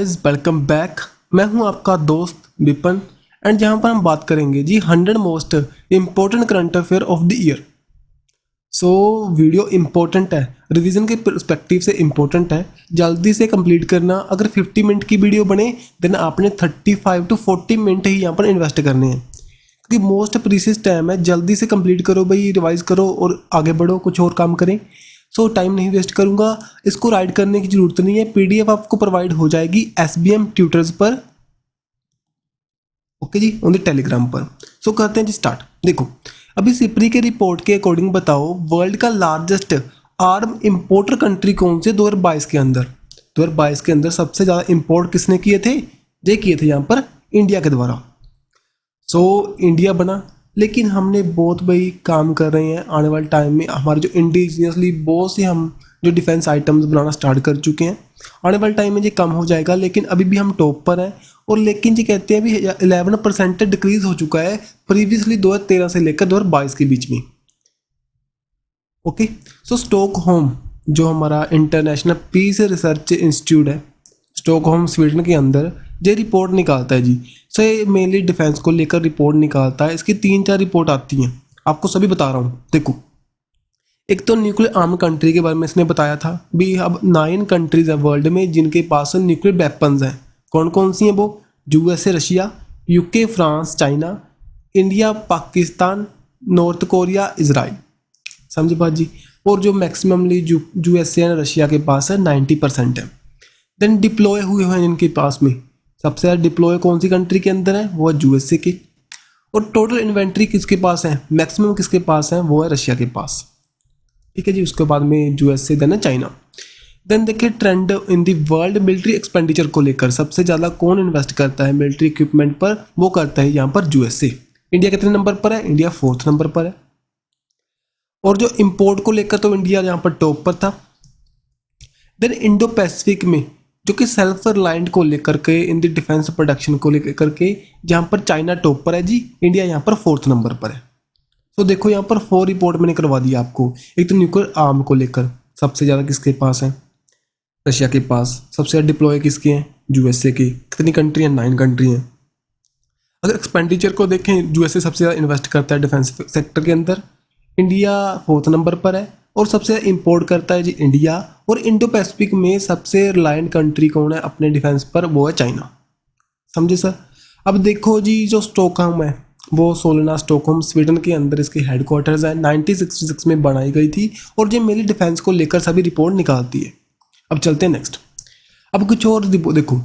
Guys, welcome back. मैं हूं आपका दोस्त विपन एंड जहां पर हम बात करेंगे जी 100 most important current affair of the year. Video important है, रिवीजन के पर्सपेक्टिव से इम्पोर्टेंट है, जल्दी से कंप्लीट करना। अगर 50 मिनट की वीडियो बने देन आपने 35 to 40 मिनट ही यहाँ पर इन्वेस्ट करने हैं, क्योंकि मोस्ट प्रीसियस टाइम है। जल्दी से कंप्लीट करो भाई, रिवाइज करो और आगे बढ़ो, कुछ और काम करें। टाइम नहीं वेस्ट करूंगा। इसको राइट करने की जरूरत नहीं है, पीडीएफ आपको प्रोवाइड हो जाएगी SBM ट्यूटर्स पर, ओके जी, ऑन द टेलीग्राम पर। करते हैं जी स्टार्ट। देखो, अभी सिप्री के रिपोर्ट के अकॉर्डिंग बताओ वर्ल्ड का लार्जेस्ट आर्म इंपोर्टर कंट्री कौन से 2022 के अंदर। 2022 के अंदर सबसे ज़्यादा इंपोर्ट किसने किए थे? ये किए थे यहाँ पर इंडिया के द्वारा। इंडिया बना, लेकिन हमने बहुत भाई काम कर रहे हैं। आने वाले टाइम में हमारे जो इंडिजिनियसली बहुत से हम जो डिफेंस आइटम्स बनाना स्टार्ट कर चुके हैं, आने वाले टाइम में ये कम हो जाएगा, लेकिन अभी भी हम टॉप पर हैं। और लेकिन जी कहते हैं अभी 11% डिक्रीज हो चुका है प्रीवियसली 2013 से लेकर 2022 के बीच में। ओके, स्टॉकहोम जो हमारा इंटरनेशनल पीस रिसर्च इंस्टीट्यूट है, स्टॉकहोम स्वीडन के अंदर, ये रिपोर्ट निकालता है जी। ये मेनली डिफेंस को लेकर रिपोर्ट निकालता है। इसकी 3-4 रिपोर्ट आती हैं, आपको सभी बता रहा हूँ। देखो, एक तो न्यूक्लियर आर्म कंट्री के बारे में इसने बताया था भी। अब 9 कंट्रीज हैं वर्ल्ड में जिनके पास न्यूक्लियर वेपन्स हैं। कौन कौन सी हैं वो? USA Russia, UK France, China, India, Pakistan, north Korea, Israel. समझे बात जी। और जो मैक्सिममली USA एंड रशिया के पास है 90% है। देन डिप्लॉय हुए हैं जिनके पास में सबसे ज़्यादा डिप्लॉय कौन सी कंट्री के अंदर है? वो है USA की। और टोटल इन्वेंट्री किसके पास है? मैक्सिमम किसके पास है? वो है रशिया के पास। ठीक है जी। उसके बाद में USA, देन है चाइना। देन देखिए trend in the world military expenditure को लेकर सबसे ज़्यादा कौन इन्वेस्ट करता है मिलिट्री इक्विपमेंट पर? वो करता है यहाँ पर USA। इंडिया कितने नंबर पर है? इंडिया 4th नंबर पर है। और जो इम्पोर्ट को लेकर तो इंडिया यहाँ पर टॉप पर था। देन इंडो पैसिफिक में जो कि सेल्फ रिलायंट को लेकर के इन द डिफेंस प्रोडक्शन को लेकर के जहाँ पर चाइना टॉप पर है जी, इंडिया यहाँ पर 4th नंबर पर है। देखो यहाँ पर 4 रिपोर्ट मैंने करवा दिया आपको। एक तो न्यूक्लियर आर्म को लेकर सबसे ज़्यादा किसके पास है? रशिया के पास। सबसे ज़्यादा डिप्लॉय किसके हैं? USA की। कितनी कंट्री हैं? 9 कंट्री हैं। अगर एक्सपेंडिचर को देखें, USA सबसे ज़्यादा इन्वेस्ट करता है डिफेंस सेक्टर के अंदर, इंडिया 4th नंबर पर है। और सबसे ज़्यादा इम्पोर्ट करता है जी इंडिया। और इंडो पैसिफिक में सबसे रिलायंट कंट्री कौन है अपने डिफेंस पर? वो है चाइना। समझे सर। अब देखो जी, जो स्टॉकहोम है वो सोलेना स्टॉकहोम स्वीडन के अंदर इसके हेडक्वार्टर्स है। 1966 में बनाई गई थी और ये मेरी डिफेंस को लेकर सभी रिपोर्ट निकालती है। अब चलते हैं नेक्स्ट। अब कुछ और देखो,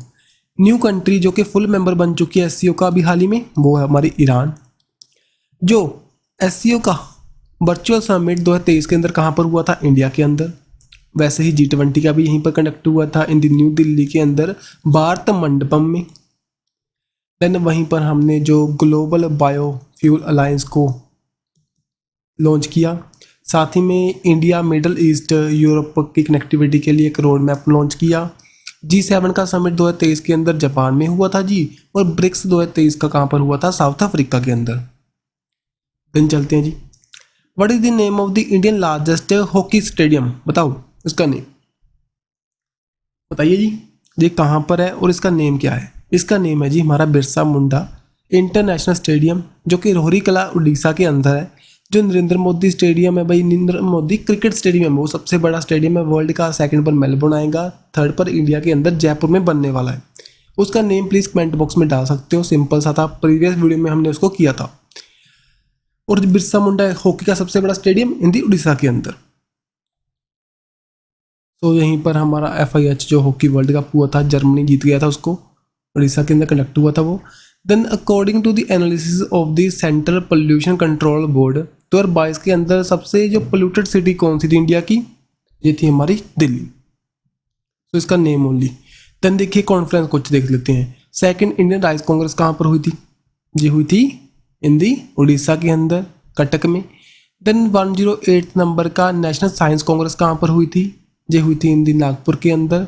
न्यू कंट्री जो कि फुल मेंबर बन चुकी है SCO का अभी हाल ही में, वो है हमारी ईरान। जो SCO का वर्चुअल समिट 2023 के अंदर कहाँ पर हुआ था? इंडिया के अंदर। वैसे ही G20 का भी यहीं पर कंडक्ट हुआ था इन दी न्यू दिल्ली के अंदर भारत मंडपम में। देन वहीं पर हमने जो ग्लोबल बायोफ्यूल अलायंस को लॉन्च किया। साथ ही में इंडिया मिडल ईस्ट यूरोप की कनेक्टिविटी के लिए एक रोड मैप लॉन्च किया। G7 का समिट 2023 के अंदर जापान में हुआ था जी। और ब्रिक्स 2023 का कहाँ पर हुआ था? साउथ अफ्रीका के अंदर। देन चलते हैं जी, what is the name of the Indian largest hockey stadium? बताओ इसका नेम, बताइए जी। ये कहाँ पर है और इसका नेम क्या है? इसका नेम है जी हमारा बिरसा मुंडा इंटरनेशनल स्टेडियम, जो कि रोहरीकला उड़ीसा के अंदर है। जो नरेंद्र मोदी स्टेडियम है भाई, नरेंद्र मोदी क्रिकेट स्टेडियम है, वो सबसे बड़ा स्टेडियम है वर्ल्ड का। 2nd पर मेलबोर्न आएगा, 3rd पर इंडिया के अंदर जयपुर में बनने वाला है। उसका नेम प्लीज़ कमेंट बॉक्स में डाल सकते हो, सिंपल सा था, प्रीवियस वीडियो में हमने उसको किया था। और बिरसा मुंडा हॉकी का सबसे बड़ा स्टेडियम इन दी उड़ीसा के अंदर। यहीं पर हमारा FIH जो हॉकी वर्ल्ड कप हुआ था, जर्मनी जीत गया था उसको, उड़ीसा के अंदर कंडक्ट हुआ था वो। Then according to the analysis of the central pollution control board 2022 के अंदर सबसे जो पोल्यूटेड सिटी कौन सी थी इंडिया की? ये थी हमारी दिल्ली। इसका नेम ओनली। देन देखिए कॉन्फ्रेंस कुछ देख लेते हैं। 2nd इंडियन राइस कांग्रेस कहाँ पर हुई थी? ये हुई थी इन दी उड़ीसा के अंदर, कटक में। देन 108 नंबर का नेशनल साइंस कांग्रेस कहाँ पर हुई थी? ये हुई थी इन दी नागपुर के अंदर।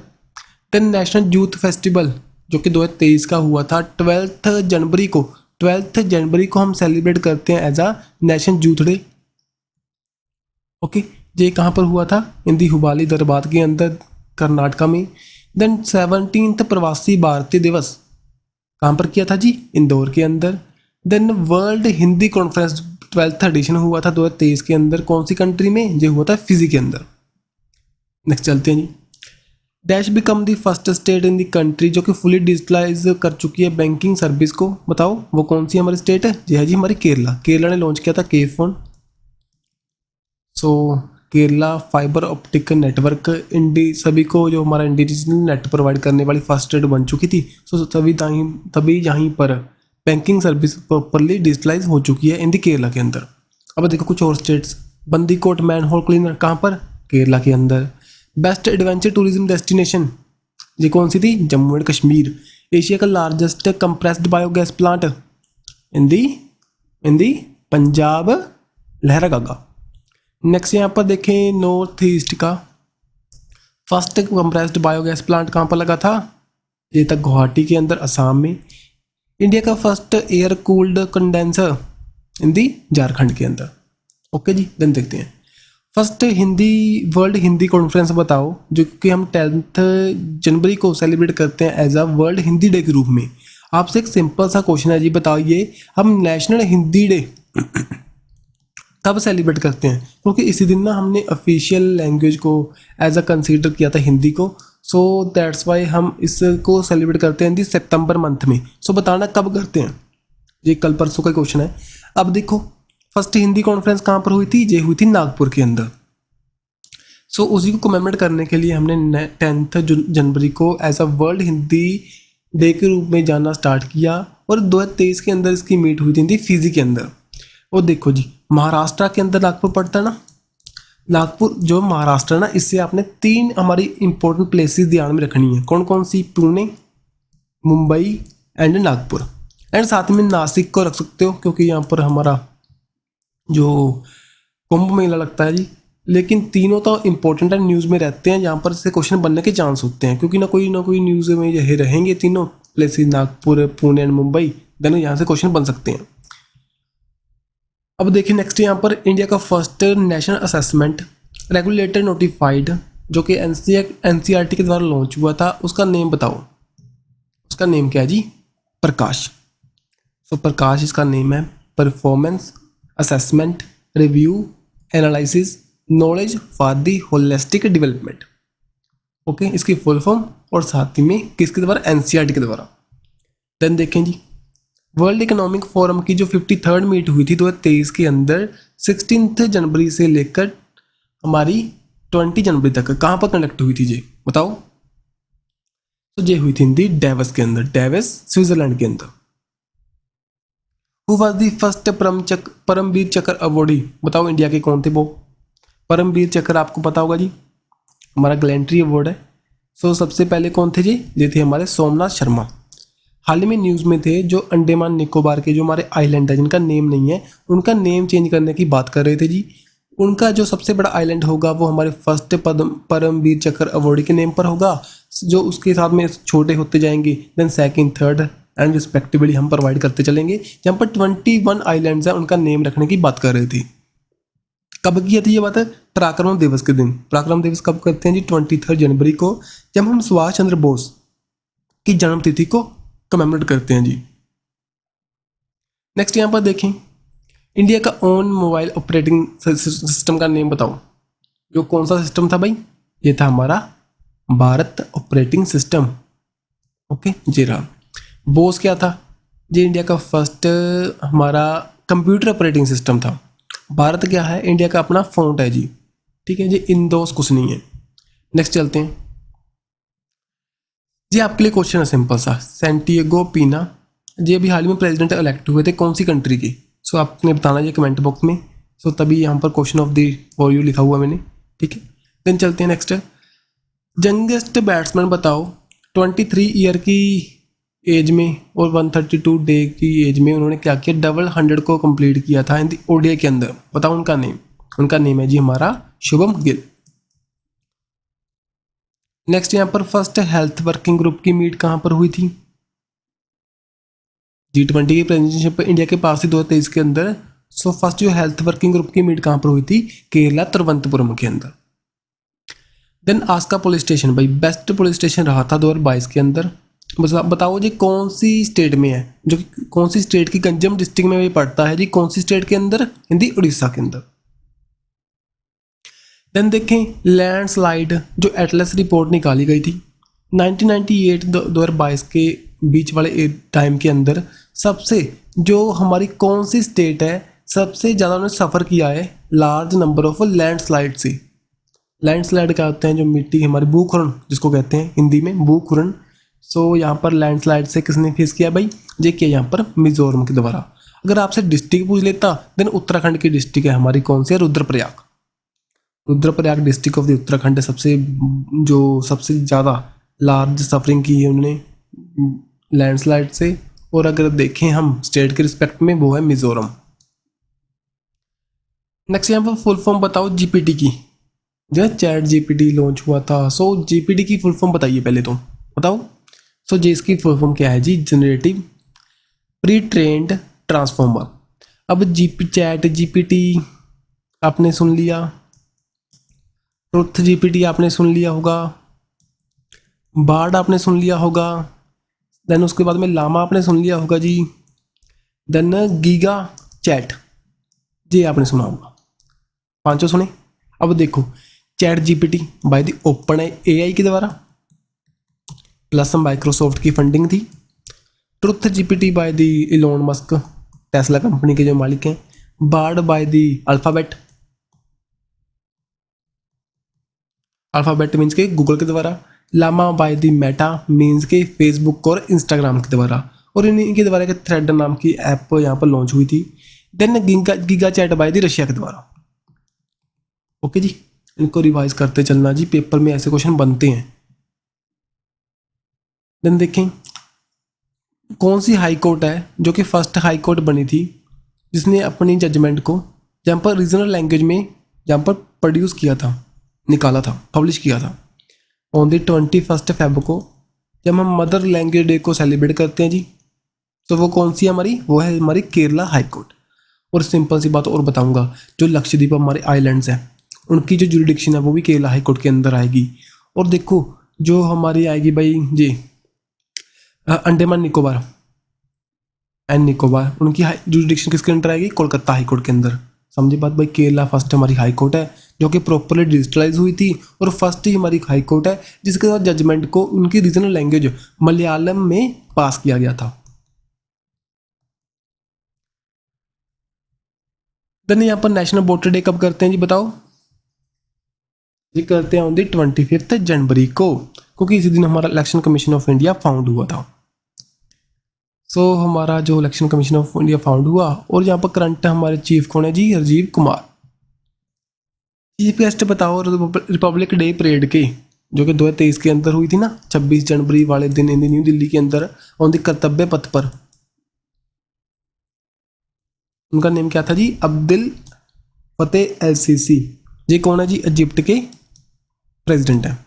देन नेशनल यूथ फेस्टिवल जो कि 2023 का हुआ था 12 जनवरी को हम सेलिब्रेट करते हैं as a national youth day. Okay, ये कहाँ पर हुआ था? इन दी हुबाली दरबार के अंदर, कर्नाटका में। देन 17th प्रवासी भारतीय दिवस कहाँ पर किया था जी? इंदौर के अंदर। Then world Hindi conference 12th edition हुआ था 2023 के अंदर, कौन सी कंट्री में? ये हुआ था फिजी के अंदर। नेक्स्ट चलते हैं जी। Dash become the first state in the country जो कि फुली डिजिटलाइज कर चुकी है बैंकिंग सर्विस को, बताओ वो कौन सी हमारी स्टेट है? जी है जी हमारी केरला। केरला ने लॉन्च किया था के फोन। सो केरला फाइबर ऑप्टिक नेटवर्क सभी को जो हमारा इंडिजिनल नेट प्रोवाइड करने वाली फर्स्ट स्टेट बन चुकी थी। सो तभी यहीं पर बैंकिंग सर्विस प्रॉपरली डिजिटलाइज हो चुकी है इन द केरला के अंदर। अब देखो कुछ और स्टेट्स। बंदीकोट मैन होल क्लीनर कहाँ पर? केरला के अंदर। बेस्ट एडवेंचर टूरिज्म डेस्टिनेशन ये कौन सी थी? जम्मू एंड कश्मीर। एशिया का largest compressed biogas plant in the Punjab Lehragaga. Next यहाँ पर देखें नॉर्थ ईस्ट का फर्स्ट कंप्रेस्ड बायोगैस प्लांट कहाँ पर लगा था? ये तक गुवाहाटी के अंदर असम में। इंडिया का फर्स्ट एयर कूल्ड कंडेंसर इन दी झारखंड के अंदर। ओके जी, देन देखते हैं फर्स्ट वर्ल्ड हिंदी कॉन्फ्रेंस बताओ जो कि हम 10th जनवरी को सेलिब्रेट करते हैं as a world Hindi day के रूप में। आपसे एक सिंपल सा क्वेश्चन है जी, बताइए हम नेशनल हिंदी डे कब सेलिब्रेट करते हैं? क्योंकि इसी दिन ना हमने ऑफिशियल लैंग्वेज को एज अ कंसीडर किया था हिंदी को। सो दैट्स वाई हम इसको सेलिब्रेट करते हैं दी सितंबर मंथ में। सो बताना कब करते हैं, ये कल परसों का क्वेश्चन है। अब देखो फर्स्ट हिंदी कॉन्फ्रेंस कहाँ पर हुई थी? ये हुई थी नागपुर के अंदर। सो उसी को कमेमोरेट करने के लिए हमने 10th जनवरी को as a world Hindi day के रूप में जानना स्टार्ट किया। और 2023 के अंदर इसकी मीट हुई थी फिजी के अंदर। और देखो जी महाराष्ट्र के अंदर नागपुर पड़ता है ना। नागपुर जो महाराष्ट्र है ना, इससे आपने 3 हमारी इंपॉर्टेंट प्लेसेस ध्यान में रखनी है। कौन कौन सी? पुणे, मुंबई एंड नागपुर। एंड साथ में नासिक को रख सकते हो क्योंकि यहाँ पर हमारा जो कुंभ मेला लगता है जी। लेकिन तीनों तो इंपॉर्टेंट है, न्यूज़ में रहते हैं, यहाँ पर से क्वेश्चन बनने के चांस होते हैं क्योंकि ना कोई न्यूज़ में ये रहेंगे तीनों places, Nagpur, Pune and Mumbai. Then यहाँ से क्वेश्चन बन सकते हैं। अब देखिए नेक्स्ट यहाँ पर इंडिया का first national assessment regulator notified जो कि एनसीईआरटी के द्वारा लॉन्च हुआ था, उसका नेम बताओ। उसका नेम क्या है जी? प्रकाश। सो प्रकाश इसका नेम है। Performance assessment review analysis knowledge for the holistic development. Okay, इसकी फुल फॉर्म और साथ ही में किसके द्वारा? एनसीईआरटी के द्वारा। देन देखें जी वर्ल्ड इकोनॉमिक फोरम की जो 53rd मीट हुई थी 2023 के अंदर 16th जनवरी से लेकर हमारी 20 जनवरी तक कहाँ पर कंडक्ट हुई थी जी बताओ? तो ये हुई थी डेवस के अंदर, डेवस स्विट्जरलैंड के अंदर। Who was the first Paramvir Chakra awardee? बताओ इंडिया के कौन थे वो? परमवीर चक्र आपको पता होगा जी, हमारा गैलेंट्री अवार्ड है। सो सबसे पहले कौन थे जी? ये थे हमारे सोमनाथ शर्मा। हाल ही में न्यूज़ में थे जो अंडमान निकोबार के जो हमारे आइलैंड है जिनका नेम नहीं है, उनका नेम चेंज करने की बात कर रहे थे जी। उनका जो सबसे बड़ा आइलैंड होगा वो हमारे फर्स्ट परमवीर चक्र अवॉर्डी के नेम पर होगा, जो उसके साथ में छोटे होते जाएंगे। Then second, third and respectively हम प्रोवाइड करते चलेंगे। जहाँ पर 21 आइलैंड्स हैं उनका नेम रखने की बात कर रहे थे। कब की थी ये बात है? पराक्रम दिवस के दिन। पराक्रम दिवस कब करते हैं जी? 23 जनवरी को, जब हम सुभाष चंद्र बोस की जन्मतिथि को कमेमोरेट करते हैं जी। नेक्स्ट यहाँ पर देखें इंडिया का ओन मोबाइल ऑपरेटिंग सिस्टम का नेम बताओ। जो कौन सा सिस्टम था भाई? ये था हमारा भारत ऑपरेटिंग सिस्टम। ओके जी रहा। बोस क्या था? ये इंडिया का फर्स्ट हमारा कंप्यूटर ऑपरेटिंग सिस्टम था। भारत क्या है? इंडिया का अपना फॉन्ट है जी। ठीक है जी, इंडोस कुछ नहीं है। नेक्स्ट चलते हैं जी। आपके लिए क्वेश्चन है सिंपल सा। सैंटियागो पीना जी अभी हाल ही में प्रेसिडेंट इलेक्ट हुए थे कौन सी कंट्री के? सो आपने बताना ये कमेंट बॉक्स में। सो तभी यहाँ पर question of the for you लिखा हुआ मैंने। ठीक है, देन चलते हैं नेक्स्ट। यंगेस्ट बैट्समैन बताओ 23 ईयर की एज में और 132 डे की एज में उन्होंने क्या किया? डबल 100 को कंप्लीट किया था इन दी ओडीआई के अंदर। बताओ उनका नेम। उनका नेम है जी हमारा शुभम गिल। नेक्स्ट यहाँ पर फर्स्ट हेल्थ वर्किंग ग्रुप की मीट कहाँ पर हुई थी? G20 की प्रेसिडेंटशिप इंडिया के पास थी 2023 के अंदर। सो फर्स्ट जो हेल्थ वर्किंग ग्रुप की मीट कहाँ पर हुई थी? केरला तिरुवनंतपुरम के अंदर। देन आस्का पुलिस स्टेशन भाई बेस्ट पुलिस स्टेशन रहा था 2022 के अंदर। बस आप बताओ जी कौन सी स्टेट में है, जो कि कौन सी स्टेट की गंजम डिस्ट्रिक्ट में भी पड़ता है जी, कौन सी स्टेट के अंदर, हिंदी उड़ीसा के अंदर। देन देखें लैंडस्लाइड जो एटलस रिपोर्ट निकाली गई थी 1998 2022 के बीच वाले टाइम के अंदर, सबसे जो हमारी कौन सी स्टेट है सबसे ज़्यादा उन्होंने सफ़र किया है लार्ज नंबर ऑफ लैंडस्लाइड से। लैंडस्लाइड क्या होते हैं, जो मिट्टी हमारी भूखुरन जिसको कहते हैं हिंदी में भूखुरन। सो यहाँ पर लैंडस्लाइड से किसने फेस किया भाई, ये किया यहाँ पर मिजोरम के द्वारा। अगर आपसे डिस्ट्रिक्ट पूछ लेता देन उत्तराखंड की डिस्ट्रिक्ट है हमारी कौन सी है, Rudraprayag. Rudraprayag district of the Uttarakhand है सबसे जो सबसे ज़्यादा लार्ज सफरिंग की है उन्होंने लैंडस्लाइड से। और अगर देखें हम स्टेट के रिस्पेक्ट में वो है मिजोरम। नेक्स्ट यहाँ पर फुल फॉर्म बताओ जीपीटी की, जो चैट जीपीटी लॉन्च हुआ था। सो जीपीटी की फुल फॉर्म बताइए पहले तो बताओ। सो जी इसकी फुल फॉर्म क्या है जी, जनरेटिव प्री ट्रेंड ट्रांसफॉर्मर। अब चैट जीपीटी आपने सुन लिया, ट्रुथ जीपीटी आपने सुन लिया होगा, बार्ड आपने सुन लिया होगा, देन उसके बाद में लामा आपने सुन लिया होगा जी, देन गीगा चैट जी आपने सुना होगा। पांचों सुने। अब देखो Chat GPT by the Open AI के द्वारा प्लस माइक्रोसॉफ्ट की फंडिंग थी। Truth GPT by the Elon Musk Tesla company के जो मालिक हैं। Bard by the Alphabet, Alphabet means के गूगल के द्वारा। Llama by the Meta means के फेसबुक और इंस्टाग्राम के द्वारा। और इन्हीं के द्वारा एक थ्रेड नाम की ऐप यहाँ पर लॉन्च हुई थी। Then Giga Chat by the Russia के द्वारा। ओके जी, इनको रिवाइज करते चलना जी, पेपर में ऐसे क्वेश्चन बनते हैं। देन देखें कौन सी हाई कोर्ट है जो कि फर्स्ट हाई कोर्ट बनी थी जिसने अपनी जजमेंट को जहाँ पर रीजनल लैंग्वेज में जहाँ पर प्रोड्यूस किया था, निकाला था, पब्लिश किया था ऑन दी 21 फेब को, जब हम मदर लैंग्वेज डे को सेलिब्रेट करते हैं जी। तो वो कौन सी है हमारी, वो है हमारी केरला हाई कोर्ट। और सिंपल सी बात और बताऊंगा, जो लक्षद्वीप हमारे आइलैंड्स हैं उनकी जो जुरिडिक्शन है वो भी केरला हाई कोर्ट के अंदर आएगी। और देखो जो हमारी आएगी भाई जी अंडमान निकोबार एंड निकोबार, उनकी जुरिडिक्शन किसके अंदर आएगी, कोलकाता हाई कोर्ट के अंदर। समझी बात भाई, केरला फर्स्ट हमारी हाई कोर्ट है जो कि प्रॉपरली डिजिटलाइज हुई थी और फर्स्ट ही हमारी हाई कोर्ट है जिसके साथ जजमेंट को उनकी रीजनल लैंग्वेज मलयालम में पास किया गया था। देन यहाँ पर नेशनल वोटर डे कब करते हैं जी बताओ। ये करते हैं ऑन दी 25 जनवरी को, क्योंकि इसी दिन हमारा election commission of India found हुआ था। सो हमारा जो election commission of India found हुआ। और यहाँ पर करंट हमारे चीफ कौन है जी, राजीव कुमार। चीफ गेस्ट बताओ रिपब्लिक डे परेड के जो कि 2023 के अंदर हुई थी ना, 26 जनवरी वाले दिन इन न्यू दिल्ली के अंदर ऑन दी कर्तव्य पथ पर। उनका नेम क्या था जी, अब्दुल फतेह एल सीसी। ये कौन है जी, इजिप्ट के प्रेसिडेंट है।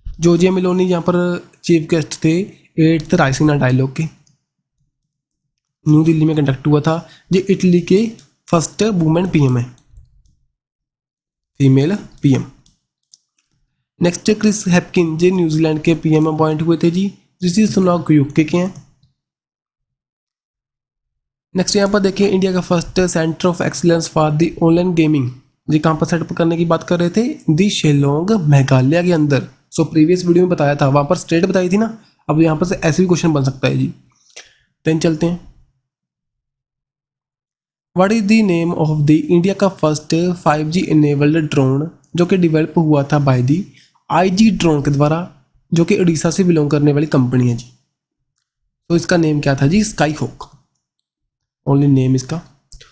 जॉर्जिया मेलोनी यहाँ पर चीफ गेस्ट थे 8th रायसीना डायलॉग के, न्यू दिल्ली में कंडक्ट हुआ था। ये इटली के फर्स्ट वुमेन पीएम है, फीमेल पीएम। नेक्स्ट क्रिस हैपकिन जी न्यूजीलैंड के पीएम अपॉइंट हुए थे जी। ऋषि सुनाक यूके के हैं। नेक्स्ट यहाँ पर देखिए इंडिया का first centre of excellence for the online gaming, जी कहाँ पर सेटअप करने की बात कर रहे थे, दी शिलोंग मेघालय के अंदर। सो प्रीवियस वीडियो में बताया था, वहाँ पर स्टेट बताई थी ना, अब यहाँ पर से ऐसे भी क्वेश्चन बन सकता है जी। देन चलते हैं, what is the name of the India का फर्स्ट 5G इनेबल्ड ड्रोन जो कि डेवलप हुआ था बाय दी IG ड्रोन के द्वारा, जो कि उड़ीसा से बिलोंग करने वाली कंपनी है जी। तो इसका नेम क्या था जी, स्काई हॉक, ओनली नेम इसका।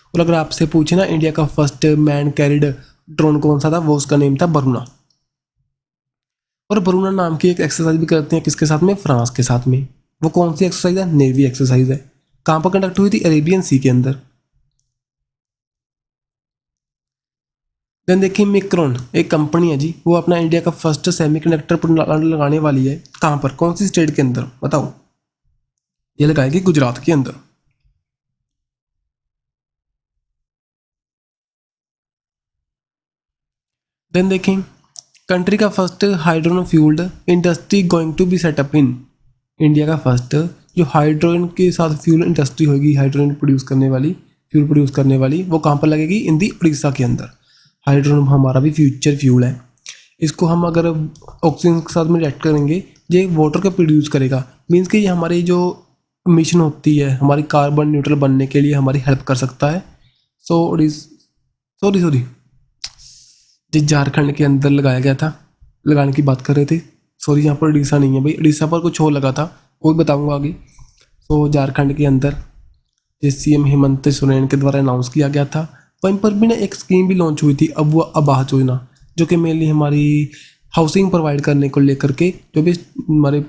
और अगर आपसे पूछे ना इंडिया का फर्स्ट मैन कैरिड ड्रोन कौन सा था, वो उसका नेम था बरूना। और बरूना नाम की एक एक्सरसाइज भी करते हैं किसके साथ में, फ्रांस के साथ में। वो कौन सी एक्सरसाइज है, नेवी एक्सरसाइज है। कहाँ पर कंडक्ट हुई थी, अरेबियन सी के अंदर। देन देखिए मिक्रॉन एक कंपनी है जी, वो अपना इंडिया का फर्स्ट सेमीकंडक्टर प्लांट लगाने वाली है। कहाँ पर, कौन सी स्टेट के अंदर बताओ। ये लगाएगी गुजरात के अंदर। देन देखें कंट्री का first hydrogen fuelled industry going to be setup in, India का फर्स्ट जो हाइड्रोजन के साथ फ्यूल इंडस्ट्री होगी, हाइड्रोजन प्रोड्यूस करने वाली, फ्यूल प्रोड्यूस करने वाली, वो कहाँ पर लगेगी? इन दी उड़ीसा के अंदर। हाइड्रोजन हमारा भी फ्यूचर फ्यूल है, इसको हम अगर ऑक्सीजन के साथ में रिएक्ट करेंगे ये वाटर का प्रोड्यूस करेगा, मीन्स कि ये हमारी जो मिशन होती है हमारी कार्बन न्यूट्रल बनने के लिए हमारी हेल्प कर सकता है। सॉरी जो झारखंड के अंदर लगाया गया था, लगाने की बात कर रहे थे, सॉरी यहाँ पर उड़ीसा नहीं है भाई, उड़ीसा पर कुछ और लगा था वो भी बताऊंगा आगे। तो झारखंड के अंदर ये सीएम हेमंत सोरेन के द्वारा अनाउंस किया गया था। वहीं पर भी ना एक स्कीम भी लॉन्च हुई थी अब वो आवास योजना, जो कि मेनली हमारी हाउसिंग प्रोवाइड करने को लेकर के जो भी हमारे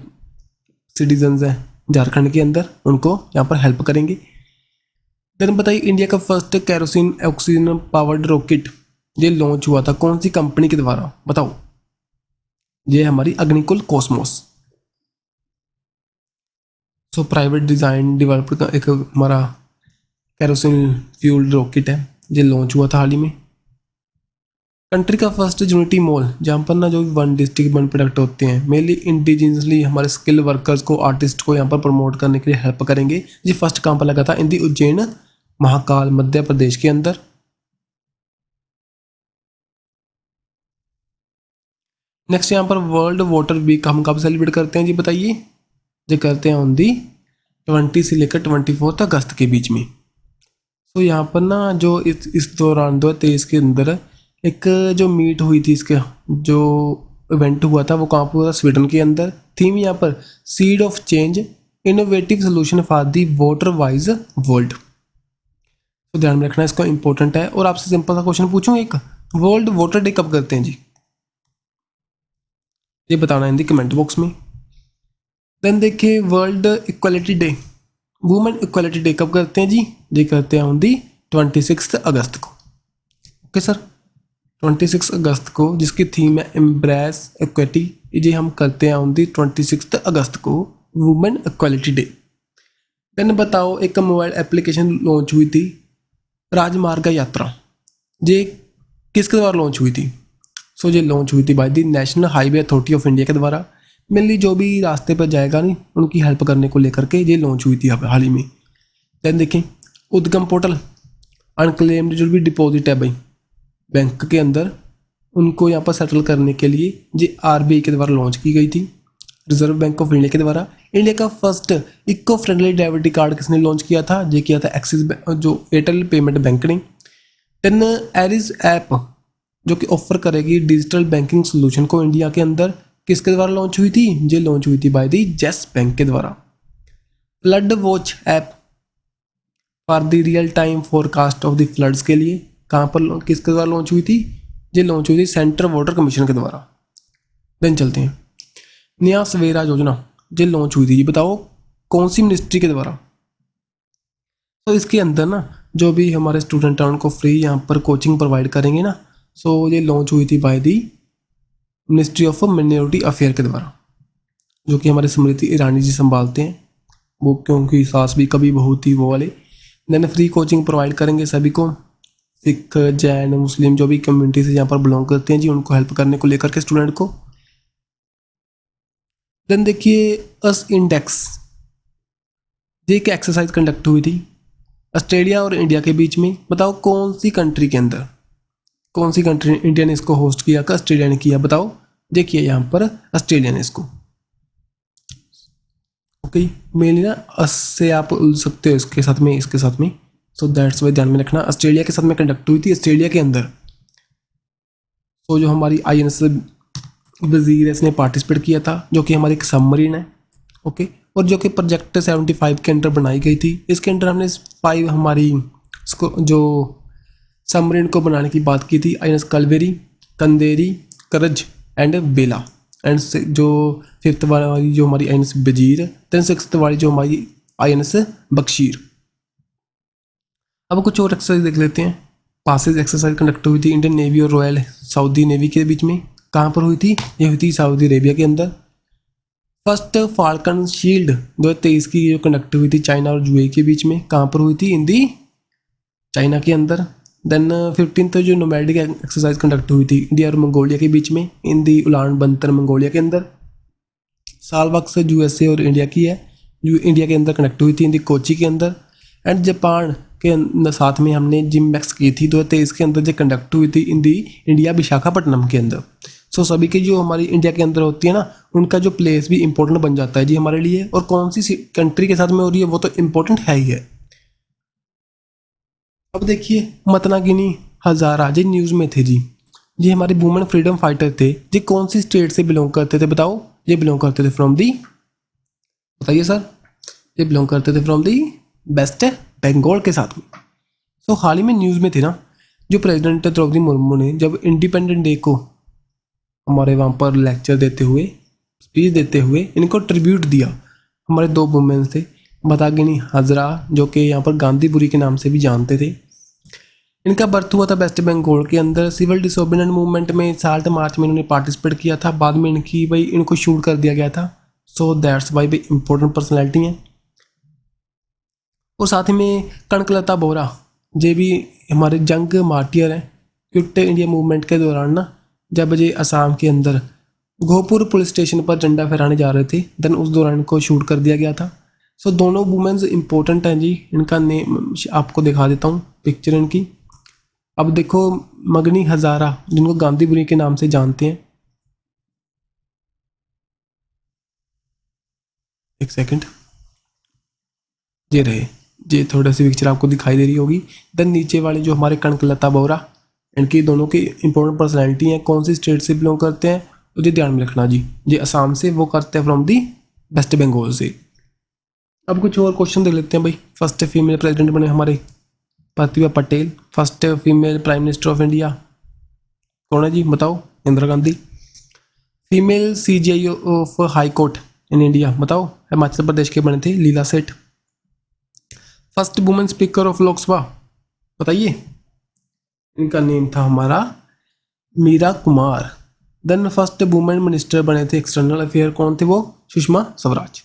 सिटीजन्स हैं झारखंड के अंदर उनको यहाँ पर हेल्प करेंगे। देन बताइए इंडिया का first kerosene oxygen powered rocket ये लॉन्च हुआ था कौन सी कंपनी के द्वारा? बताओ। ये हमारी Agnikul Cosmos. So private design developed का एक हमारा कैरोसिन फ्यूल्ड रॉकेट है, ये लॉन्च हुआ था हाल ही में। कंट्री का फर्स्ट यूनिटी मॉल, जहाँ पर ना जो वन डिस्ट्रिक्ट वन प्रोडक्ट होते हैं मेनली इंडिजिनसली हमारे स्किल वर्कर्स को, आर्टिस्ट को यहाँ पर प्रमोट करने के लिए हेल्प करेंगे। ये फर्स्ट कहाँ पर लगा था? इन दी उज्जैन महाकाल मध्य प्रदेश के अंदर। नेक्स्ट यहाँ पर वर्ल्ड वाटर वीक हम कब सेलिब्रेट करते हैं जी बताइए? ये करते हैं ऑन दी 20 से लेकर 24 अगस्त के बीच में। तो यहाँ पर ना जो इस दौरान 2023 के अंदर एक जो मीट हुई थी, इसके जो इवेंट हुआ था वो कहाँ पर हुआ था? स्वीडन के अंदर। थीम यहाँ पर seed of change innovative solution for the water wise world. तो ध्यान में रखना, इसको इंपॉर्टेंट है। और आपसे सिंपल सा क्वेश्चन पूछूं, एक वर्ल्ड वाटर डे कब करते हैं जी? ये बताना इन दी कमेंट बॉक्स में। देन देखिए world equality day, women equality day कब करते हैं जी? ये करते हैं ऑन दी 26 अगस्त को। ओके सर, 26 अगस्त को, जिसकी थीम है एम्ब्रेस इक्विटी, ये हम करते हैं ऑन दी 26 अगस्त को वुमेन इक्वालिटी डे। देन बताओ एक मोबाइल एप्लीकेशन लॉन्च हुई थी राजमार्ग यात्रा, ये किसके द्वारा लॉन्च हुई थी? सो ये लॉन्च हुई थी by the national highway authority of India के द्वारा। मेनली जो भी रास्ते पर जाएगा नहीं उनकी हेल्प करने को लेकर के ये लॉन्च हुई थी हाल ही में। देन देखें उद्गम पोर्टल, अनक्लेम्ड जो भी डिपॉजिट है भाई बैंक के अंदर, उनको यहाँ पर सेटल करने के लिए ये आरबीआई के द्वारा लॉन्च की गई थी, रिजर्व बैंक ऑफ इंडिया के द्वारा। इंडिया का first eco friendly debit card किसने लॉन्च किया था? ये किया था एक्सिस जो एयरटेल पेमेंट बैंक ने। देन एरिस ऐप जो कि ऑफर करेगी डिजिटल बैंकिंग सोल्यूशन को इंडिया के अंदर, किसके द्वारा लॉन्च हुई थी? ये लॉन्च हुई थी बाय दी येस बैंक के द्वारा। Flood watch app for the real time forecast of the floods के लिए कहाँ पर किसके द्वारा लॉन्च हुई थी? ये लॉन्च हुई थी सेंट्रल वाटर कमीशन के द्वारा। देन चलते हैं नया सवेरा योजना, ये लॉन्च हुई थी, ये बताओ कौन सी मिनिस्ट्री के द्वारा? तो इसके अंदर ना जो भी हमारे स्टूडेंट हैं उनको फ्री यहाँ पर कोचिंग प्रोवाइड करेंगे ना। सो ये लॉन्च हुई थी by the ministry of minority affair के द्वारा, जो कि हमारे स्मृति ईरानी जी संभालते हैं, वो क्योंकि सास भी कभी बहू थी वो वाले। देन फ्री कोचिंग प्रोवाइड करेंगे सभी को, सिख जैन मुस्लिम जो भी कम्युनिटी से यहाँ पर बिलोंग करते हैं जी, उनको हेल्प करने को लेकर के स्टूडेंट को। देन देखिए अस इंडेक्स, ये एक एक्सरसाइज कंडक्ट हुई थी ऑस्ट्रेलिया और इंडिया के बीच में। बताओ कौन सी कंट्री के अंदर, कौन सी कंट्री? इंडिया ने इसको होस्ट किया कि ऑस्ट्रेलिया ने किया? बताओ। देखिए यहाँ पर ऑस्ट्रेलिया ने इसको। ओके, मेनली ना अस से आप उलझ सकते हो इसके साथ में, इसके साथ में, सो दैट्स वाई ध्यान में रखना। ऑस्ट्रेलिया के साथ में कंडक्ट हुई थी ऑस्ट्रेलिया के अंदर। तो जो हमारी INS वजीर है इसने पार्टिसिपेट किया था, जो कि हमारी एक सबमरीन है। ओके, और जो कि प्रोजेक्ट 75 के अंडर बनाई गई थी। इसके अंडर हमने 5 हमारी इसको जो सबमरीन को बनाने की बात की थी, INS कलवेरी, कंदेरी, करज एंड बेला, एंड जो 5th वाली जो हमारी INS वजीर, देन 6th वाली जो हमारी INS बख्शीर। अब कुछ और एक्सरसाइज देख लेते हैं। पासेज एक्सरसाइज कंडक्ट हुई थी इंडियन नेवी और रॉयल सऊदी नेवी के बीच में। कहाँ पर हुई थी? ये हुई थी सऊदी अरेबिया के अंदर। फर्स्ट फाल्कन शील्ड 2023 की जो कंडक्ट हुई थी चाइना और UAE के बीच में, कहाँ पर हुई थी? इन दी चाइना के अंदर। देन 15th जो नोमैडिक एक्सरसाइज कंडक्ट हुई थी इंडिया और मंगोलिया के बीच में इन दी उलान बंतर मंगोलिया के अंदर। साल वक्त यूएसए और इंडिया की है, इंडिया के अंदर कंडक्ट हुई थी इन दी कोची के अंदर। एंड जापान के साथ में हमने जिमबैक्स की थी 2023 के अंदर जो कंडक्ट हुई थी इन दी इंडिया विशाखापट्टनम के अंदर। सो सभी की जो हमारी इंडिया के अंदर होती है ना, उनका जो प्लेस भी इंपॉर्टेंट बन जाता है जी हमारे लिए। और कौन सी कंट्री के साथ में हो रही है वो तो इम्पोर्टेंट है ही है। अब देखिए मतनागिनी हजारा जी न्यूज़ में थे जी, ये हमारे वुमेन फ्रीडम फाइटर थे जी। कौन सी स्टेट से बिलोंग करते थे बताओ? ये बिलोंग करते थे फ्रॉम दी, बताइए सर, ये बिलोंग करते थे फ्रॉम दी वेस्ट बंगाल के साथ में। सो हाल ही में न्यूज़ में थे ना, जो प्रेसिडेंट द्रौपदी मुर्मू ने जब इंडिपेंडेंट डे को हमारे वहाँ पर लेक्चर देते हुए, स्पीच देते हुए इनको ट्रिब्यूट दिया। हमारे दो वुमेन्स थे, मतंगिनी हजरा जो कि यहाँ पर गांधीपुरी के नाम से भी जानते थे। इनका बर्थ हुआ था वेस्ट बंगाल के अंदर। सिविल डिसोबीडिएंट मूवमेंट में साल मार्च में इन्होंने पार्टिसिपेट किया था। बाद में इनको शूट कर दिया गया था। सो दैट्स वाई भाई इंपॉर्टेंट पर्सनैलिटी हैं। और साथ ही में कनकलता बोरा ये भी हमारे जंग मार्टियर हैं। क्विट इंडिया मूवमेंट के दौरान ना, जब ये असम के अंदर घोपुर पुलिस स्टेशन पर झंडा फहराने जा रहे थे, देन उस दौरान इनको शूट कर दिया गया था। सो दोनों वुमेन्स इंपॉर्टेंट हैं जी। इनका नेम आपको दिखा देता हूँ, पिक्चर इनकी। अब देखो मगनी हजारा जिनको गांधीपुरी के नाम से जानते हैं, एक सेकंड, ये रहे, ये थोड़ा सी पिक्चर आपको दिखाई दे रही होगी। देन नीचे वाले जो हमारे कनकलता बोरा, इनकी दोनों की इंपॉर्टेंट पर्सनैलिटी हैं। कौन सी स्टेट से बिलोंग करते हैं मुझे ध्यान में रखना जी। ये असम से, वो करते हैं फ्रॉम दी वेस्ट बंगाल से। अब कुछ और क्वेश्चन देख लेते हैं भाई। फर्स्ट फीमेल प्रेसिडेंट बने हमारे Pratibha Patel. First female prime minister of India कौन है जी बताओ? Indira Gandhi. Female CJI of high court in India बताओ? हिमाचल प्रदेश के बने थे Leela Seth. First women speaker of Lok Sabha बताइए? इनका नेम था हमारा Meira Kumar. Then first women minister बने थे एक्सटर्नल अफेयर, कौन थे वो? सुषमा स्वराज।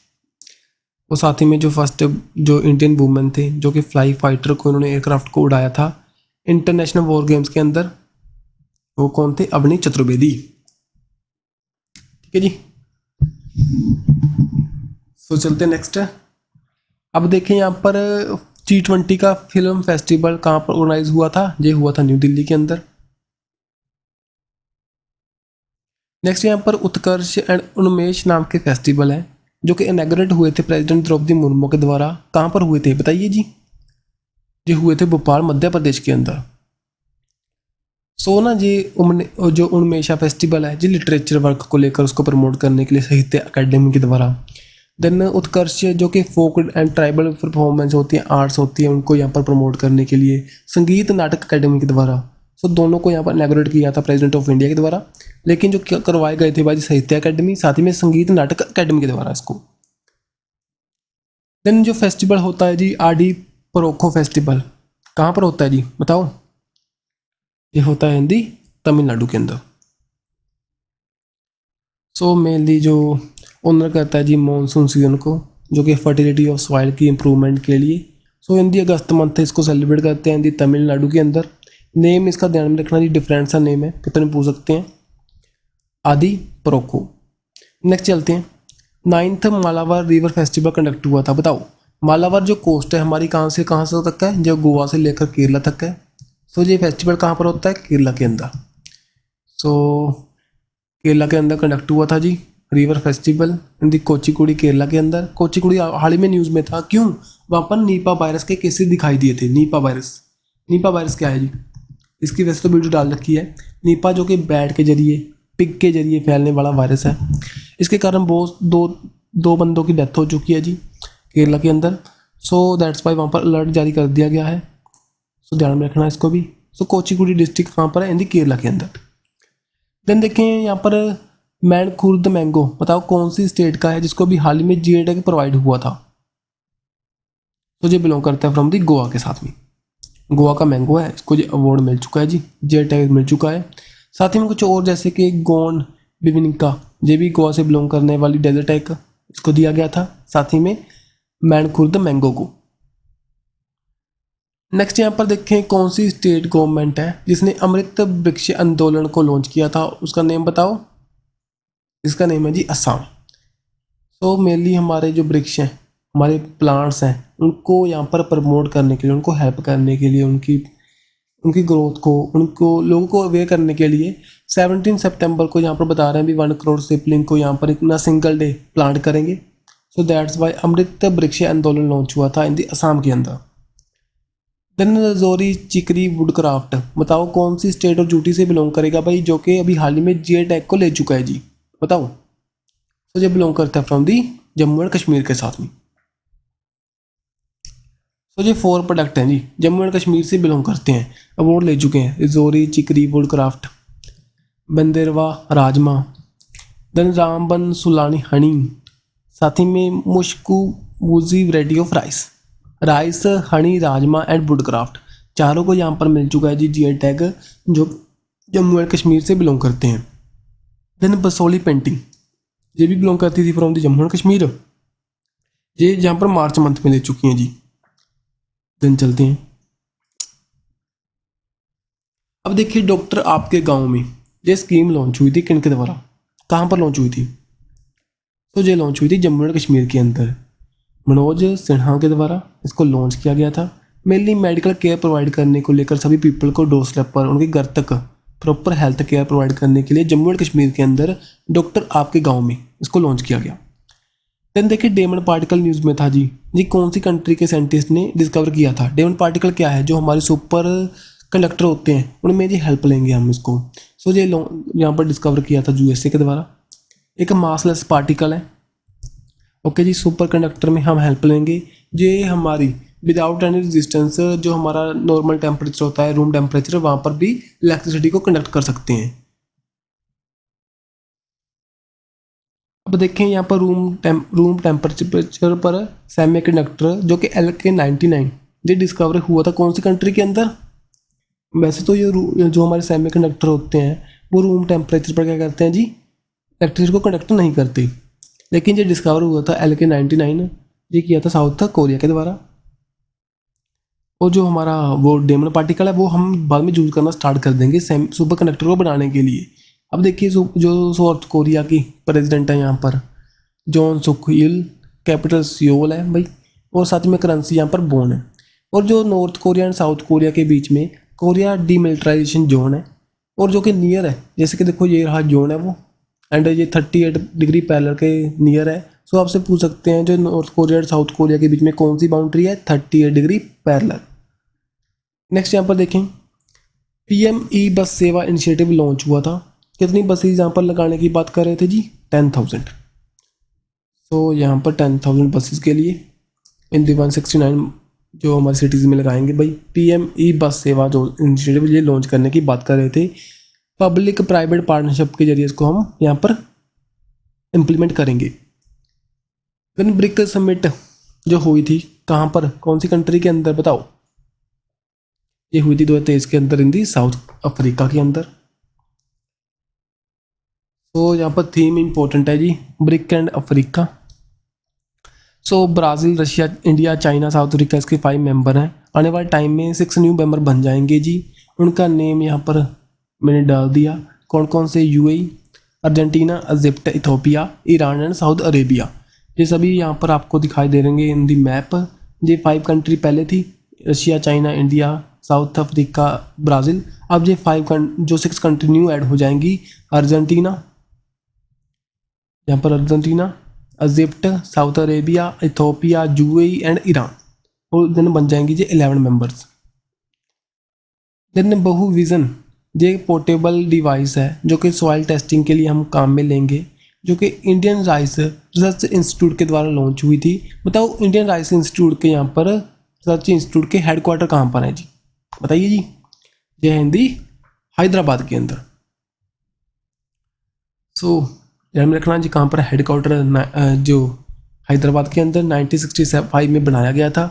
और साथ ही में जो फर्स्ट जो इंडियन वुमेन थे जो कि फ्लाई फाइटर को उन्होंने एयरक्राफ्ट को उड़ाया था इंटरनेशनल वॉर गेम्स के अंदर, वो कौन थे? अवनी चतुर्वेदी। ठीक है जी। तो चलते नेक्स्ट। अब देखें यहाँ पर G20 का फिल्म फेस्टिवल कहाँ पर ऑर्गेनाइज हुआ था? ये हुआ था न्यू दिल्ली के अंदर। नेक्स्ट यहाँ पर उत्कर्ष एंड उन्मेष नाम के फेस्टिवल है जो कि इनॉग्रेट हुए थे प्रेसिडेंट द्रौपदी मुर्मू के द्वारा। कहाँ पर हुए थे बताइए जी? ये हुए थे भोपाल मध्य प्रदेश के अंदर। सो ना ये जो उन्मेषा फेस्टिवल है जी लिटरेचर वर्क को लेकर उसको प्रमोट करने के लिए साहित्य अकेडमी के द्वारा। देन उत्कर्ष जो कि फोक एंड ट्राइबल परफॉर्मेंस होती है, आर्ट्स होती है, उनको यहाँ पर प्रमोट करने के लिए संगीत नाटक अकेडमी के द्वारा। सो दोनों को यहाँ पर इनॉग्रेट किया था प्रेसिडेंट ऑफ इंडिया के द्वारा, लेकिन जो करवाए गए थे भाई साहित्य अकेडमी साथ ही में संगीत नाटक अकेडमी के द्वारा इसको। देन जो फेस्टिवल होता है जी आडी परोखो फेस्टिवल, कहाँ पर होता है जी बताओ? ये होता है हिंदी तमिलनाडु के अंदर। सो मेनली जो ऑनर करता है जी मानसून सीजन को, जो कि फर्टिलिटी ऑफ सॉइल की इम्प्रूवमेंट के लिए। सो हिंदी अगस्त मंथ इसको सेलिब्रेट करते हैं हिंदी तमिलनाडु के अंदर। नेम इसका ध्यान में रखना जी, डिफरेंट सा नेम है, कितने पूछ सकते हैं। आदि परोखो। नेक्स्ट चलते हैं। 9th Malabar river festival conduct हुआ था, बताओ मालाबार जो कोस्ट है हमारी कहाँ से तक है? जो गोवा से लेकर केरला तक है। सो ये फेस्टिवल कहाँ पर होता है? केरला के अंदर। सो केरला के अंदर कंडक्ट हुआ था जी रिवर फेस्टिवल इन दी कोचीकुड़ी, केरला के अंदर। कोचीकुड़ी हाल ही में न्यूज़ में था, क्यों? वहाँ पर नीपा वायरस के केसेस दिखाई दिए थे। नीपा वायरस क्या है जी? इसकी वजह से तो वीडियो डाल रखी है। नीपा जो कि बैट के जरिए, पिग के जरिए फैलने वाला वायरस है। इसके कारण बहुत दो बंदों की डेथ हो चुकी है जी केरला के अंदर। सो दैट्स वाई वहाँ पर अलर्ट जारी कर दिया गया है। सो ध्यान में रखना इसको भी। सो कोचीकुड़ी डिस्ट्रिक्ट कहाँ पर है? इन केरला के अंदर। देन देखें यहाँ पर मैनखुर्द मैंगो, बताओ कौन सी स्टेट का है जिसको भी हाल ही में जीए टैग प्रोवाइड हुआ था? तो ये बिलोंग करता है फ्रॉम दी गोवा के साथ में। गोवा का मैंगो है, इसको ये अवार्ड मिल चुका है जी, जीए टैग मिल चुका है। साथ ही में कुछ और जैसे कि गोंड बिबिनिका, ये भी गोवा से बिलोंग करने वाली डेजर्ट टैग इसको दिया गया था। साथ ही में मैनखुर्द मैंगो को। नेक्स्ट यहाँ पर देखें कौन सी स्टेट गवर्नमेंट है जिसने अमृत वृक्ष आंदोलन को लॉन्च किया था, उसका नेम बताओ। इसका नेम है जी असम। तो मेनली हमारे जो वृक्ष हैं, हमारे प्लांट्स हैं, उनको यहाँ पर प्रमोट करने के लिए, उनको हेल्प करने के लिए, उनकी ग्रोथ को, उनको लोगों को अवेयर करने के लिए 17 सितंबर को यहाँ पर बता रहे हैं भी 1 करोड़ सिपलिंग को यहाँ पर इतना सिंगल डे प्लांट करेंगे। सो दैट्स वाई अमृत वृक्ष आंदोलन लॉन्च हुआ था इन दी असम के अंदर। देन रजौरी चिकरी वुडक्राफ्ट, बताओ कौन सी स्टेट और यूटी से बिलोंग करेगा भाई, जो कि अभी हाल ही में जीआई टैग को ले चुका है जी, बताओ। तो ये बिलोंग करता है from the Jammu and Kashmir के साथ में। तो ये 4 प्रोडक्ट हैं जी, जम्मू एंड कश्मीर से बिलोंग करते हैं, अवार्ड ले चुके हैं। Rajouri chikri woodcraft, Bhaderwah rajma, then Ramban Sulai honey, साथ ही में मुश्कू वूजी variety of rice, honey, rajma and woodcraft, चारों को यहाँ पर मिल चुका है जी जीआई टैग, जो जम्मू एंड कश्मीर से बिलोंग करते हैं। देन बसोली पेंटिंग, ये भी बिलोंग करती थी from the Jammu and Kashmir, ये यहाँ पर मार्च मंथ में ले चुकी हैं जी। देन चलते हैं, अब देखिए डॉक्टर आपके गांव में ये स्कीम लॉन्च हुई थी किन के द्वारा, कहाँ पर लॉन्च हुई थी। तो ये लॉन्च हुई थी जम्मू एंड कश्मीर के अंदर, मनोज सिन्हा के द्वारा इसको लॉन्च किया गया था। मेनली मेडिकल केयर प्रोवाइड करने को लेकर सभी पीपल को डोर स्टेप पर उनके घर तक प्रॉपर हेल्थ केयर प्रोवाइड करने के लिए जम्मू एंड कश्मीर के अंदर डॉक्टर आपके गांव में इसको लॉन्च किया गया। देन देखिए डेमन पार्टिकल न्यूज़ में था जी कौन सी कंट्री के साइंटिस्ट ने डिस्कवर किया था। डेमन पार्टिकल क्या है, जो हमारे सुपर कंडक्टर होते हैं उनमें जी हेल्प लेंगे हम इसको। सो ये यहाँ पर डिस्कवर किया था यूएसए के द्वारा, एक मासलेस पार्टिकल है। ओके जी, सुपर कंडक्टर में हम हेल्प लेंगे, ये हमारी विदाउट एनी रेजिस्टेंस, जो हमारा नॉर्मल टेम्परेचर होता है रूम टेम्परेचर, वहाँ पर भी इलेक्ट्रिसिटी को कंडक्ट कर सकते हैं। अब देखें यहाँ पर रूम टेम्परेचर पर सेमीकंडक्टर जो कि LK99 ये डिस्कवर हुआ था कौन सी कंट्री के अंदर। वैसे तो ये जो हमारे सेमीकंडक्टर होते हैं वो रूम टेम्परेचर पर क्या करते हैं जी, इलेक्ट्रिसिटी को कंडक्ट नहीं करते, लेकिन ये डिस्कवर हुआ था LK99, ये किया था साउथ कोरिया के द्वारा। और जो हमारा वो डेमन पार्टिकल है वो हम बाद में यूज़ करना स्टार्ट कर देंगे सुपर कंडक्टर को बनाने के लिए। अब देखिए जो साउथ कोरिया की प्रेसिडेंट है यहाँ पर जॉन सुक ईल, कैपिटल सियोल है भाई, और साथ में करेंसी यहाँ पर बोन है। और जो north Korea and south Korea के बीच में कोरिया डीमिलिटराइजेशन जोन है, और जो कि नियर है, जैसे कि देखो ये रहा जोन है वो, एंड ये 38 डिग्री पैरेलल के नियर है। सो आपसे पूछ सकते हैं जो नॉर्थ कोरिया और साउथ कोरिया के बीच में कौन सी बाउंड्री है, 38 डिग्री पैरेलल। नेक्स्ट यहाँ पर देखें PME बस सेवा इनिशिएटिव लॉन्च हुआ था, कितनी बसेज यहाँ पर लगाने की बात कर रहे थे जी, 10,000। तो यहाँ पर 10,000 बसेस के लिए इन दी 169 जो हमारी सिटीज़ में लगाएंगे भाई। PME बस सेवा जो इनिशिएटिव ये लॉन्च करने की बात कर रहे थे, पब्लिक प्राइवेट पार्टनरशिप के जरिए इसको हम यहाँ पर इम्प्लीमेंट करेंगे। देन ब्रिक समिट जो हुई थी कहाँ पर, कौन सी कंट्री के अंदर बताओ। ये हुई थी 2023 के अंदर इन दी साउथ अफ्रीका के अंदर। तो यहाँ पर थीम इंपॉर्टेंट है जी, BRIC and Africa. So Brazil, Russia, India, China, South Africa इसके 5 मेंबर हैं। आने वाले टाइम में 6 न्यू मेंबर बन जाएंगे जी, उनका नेम यहाँ पर मैंने डाल दिया। कौन कौन से, UAE, Argentina, Egypt, Ethiopia, Iran and south Arabia, ये सभी यहाँ पर आपको दिखाई दे रहेंगे इन दी मैप। ये 5 कंट्री पहले थी, Russia, China, India, south Africa, Brazil. अब ये 6 कंट्री न्यू ऐड हो जाएंगी, अर्जेंटीना, यहाँ पर Argentina, Egypt, south Arabia, Ethiopia, UAE and Iran, और देन बन जाएंगी ये 11 मेंबर्स। देन बहुविजन, ये पोर्टेबल डिवाइस है जो कि सॉइल टेस्टिंग के लिए हम काम में लेंगे, जो कि इंडियन राइस रिसर्च इंस्टीट्यूट के द्वारा लॉन्च हुई थी। बताओ इंडियन राइस इंस्टीट्यूट के यहाँ पर रिसर्च इंस्टीट्यूट के हेडक्वार्टर कहाँ पर है जी, बताइए जी। ये है हिंदी हैदराबाद के अंदर। सो ध्यान में रखना जी कहाँ पर हेडक्वार्टर, जो हैदराबाद के अंदर 1965 में बनाया गया था।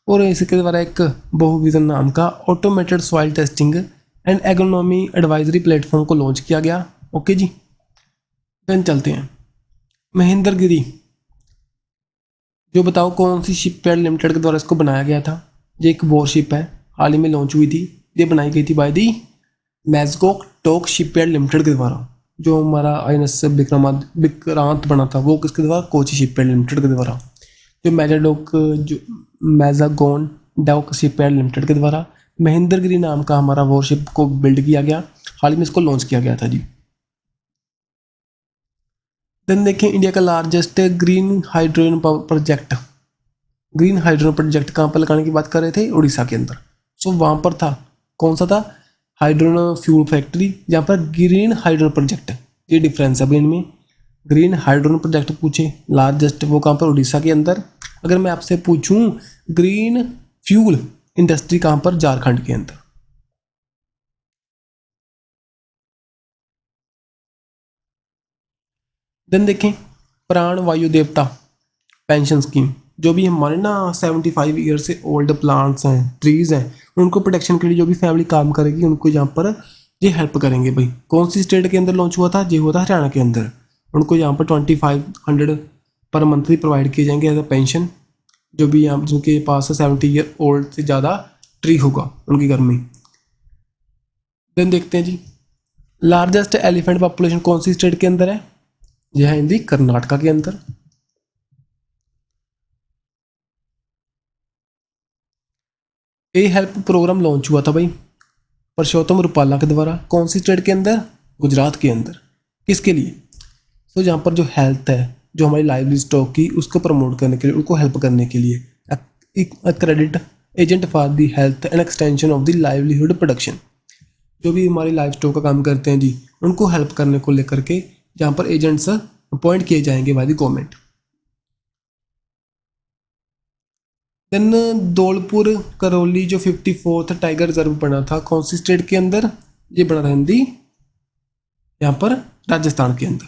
और इसके द्वारा एक बहुविजन नाम का automated soil testing and agronomy advisory platform को लॉन्च किया गया। ओके जी, देन चलते हैं महेंद्रगिरी, जो बताओ कौन सी शिपयार्ड लिमिटेड के द्वारा इसको बनाया गया था। ये एक वॉरशिप है हाल ही में लॉन्च हुई थी। ये बनाई गई थी by the Mazagon dock shipyard limited के द्वारा। जो हमारा INS विक्रांत बना था वो किसके द्वारा? कोची शिपयार्ड लिमिटेड के द्वारा। जो मैजागोन डॉक शिपयार्ड लिमिटेड के द्वारा महेंद्रगिरी नाम का हमारा वॉरशिप को बिल्ड किया गया। हाल ही में इसको लॉन्च किया गया था जी। देन देखें इंडिया का largest green hydrogen project. Green hydrogen project कहाँ पर लगाने की बात कर रहे थे? उड़ीसा के अंदर। सो वहाँ पर था, कौन सा था? हाइड्रोजन फ्यूल फैक्ट्री, जहाँ पर ग्रीन हाइड्रोजन प्रोजेक्ट। ये डिफरेंस है अभी इनमें। ग्रीन हाइड्रोजन प्रोजेक्ट पूछे लार्जेस्ट, वो कहाँ पर? उड़ीसा के अंदर। अगर मैं आपसे पूछूं ग्रीन फ्यूल इंडस्ट्री कहाँ पर? झारखंड के अंदर। देन देखें प्राण वायु देवता पेंशन स्कीम। जो भी हमारे ना 75 ईयर से ओल्ड प्लांट्स हैं, ट्रीज हैं, उनको प्रोटेक्शन के लिए जो भी फैमिली काम करेगी उनको यहाँ पर ये हेल्प करेंगे भाई। कौन सी स्टेट के अंदर लॉन्च हुआ था? ये हुआ था हरियाणा के अंदर। उनको यहाँ पर 2500 पर मंथली प्रोवाइड किए जाएंगे एज अ पेंशन। जो भी यहाँ जिनके पास 70 ईयर ओल्ड से ज़्यादा ट्री होगा उनके घर में। देन देखते हैं जी लार्जेस्ट एलिफेंट पॉपुलेशन कौन सी स्टेट के अंदर है? यह है हिंदी कर्नाटका के अंदर। ए हेल्प प्रोग्राम लॉन्च हुआ था भाई परसोत्तम रुपाला के द्वारा। कौन सी स्टेट के अंदर? गुजरात के अंदर। किसके लिए? तो जहाँ पर जो हेल्थ है, जो हमारी लाइवली स्टॉक की, उसको प्रमोट करने के लिए, उनको हेल्प करने के लिए, credit agent for the health and extension of the livelihood production. जो भी हमारी लाइव स्टॉक का काम करते हैं जी, उनको हेल्प करने को लेकर के जहाँ पर एजेंट्स अपॉइंट किए जाएंगे by the government. Then Dholpur Karauli जो 54th टाइगर रिजर्व बना था, कौन सी स्टेट के अंदर? ये बना था हिंदी यहाँ पर राजस्थान के अंदर।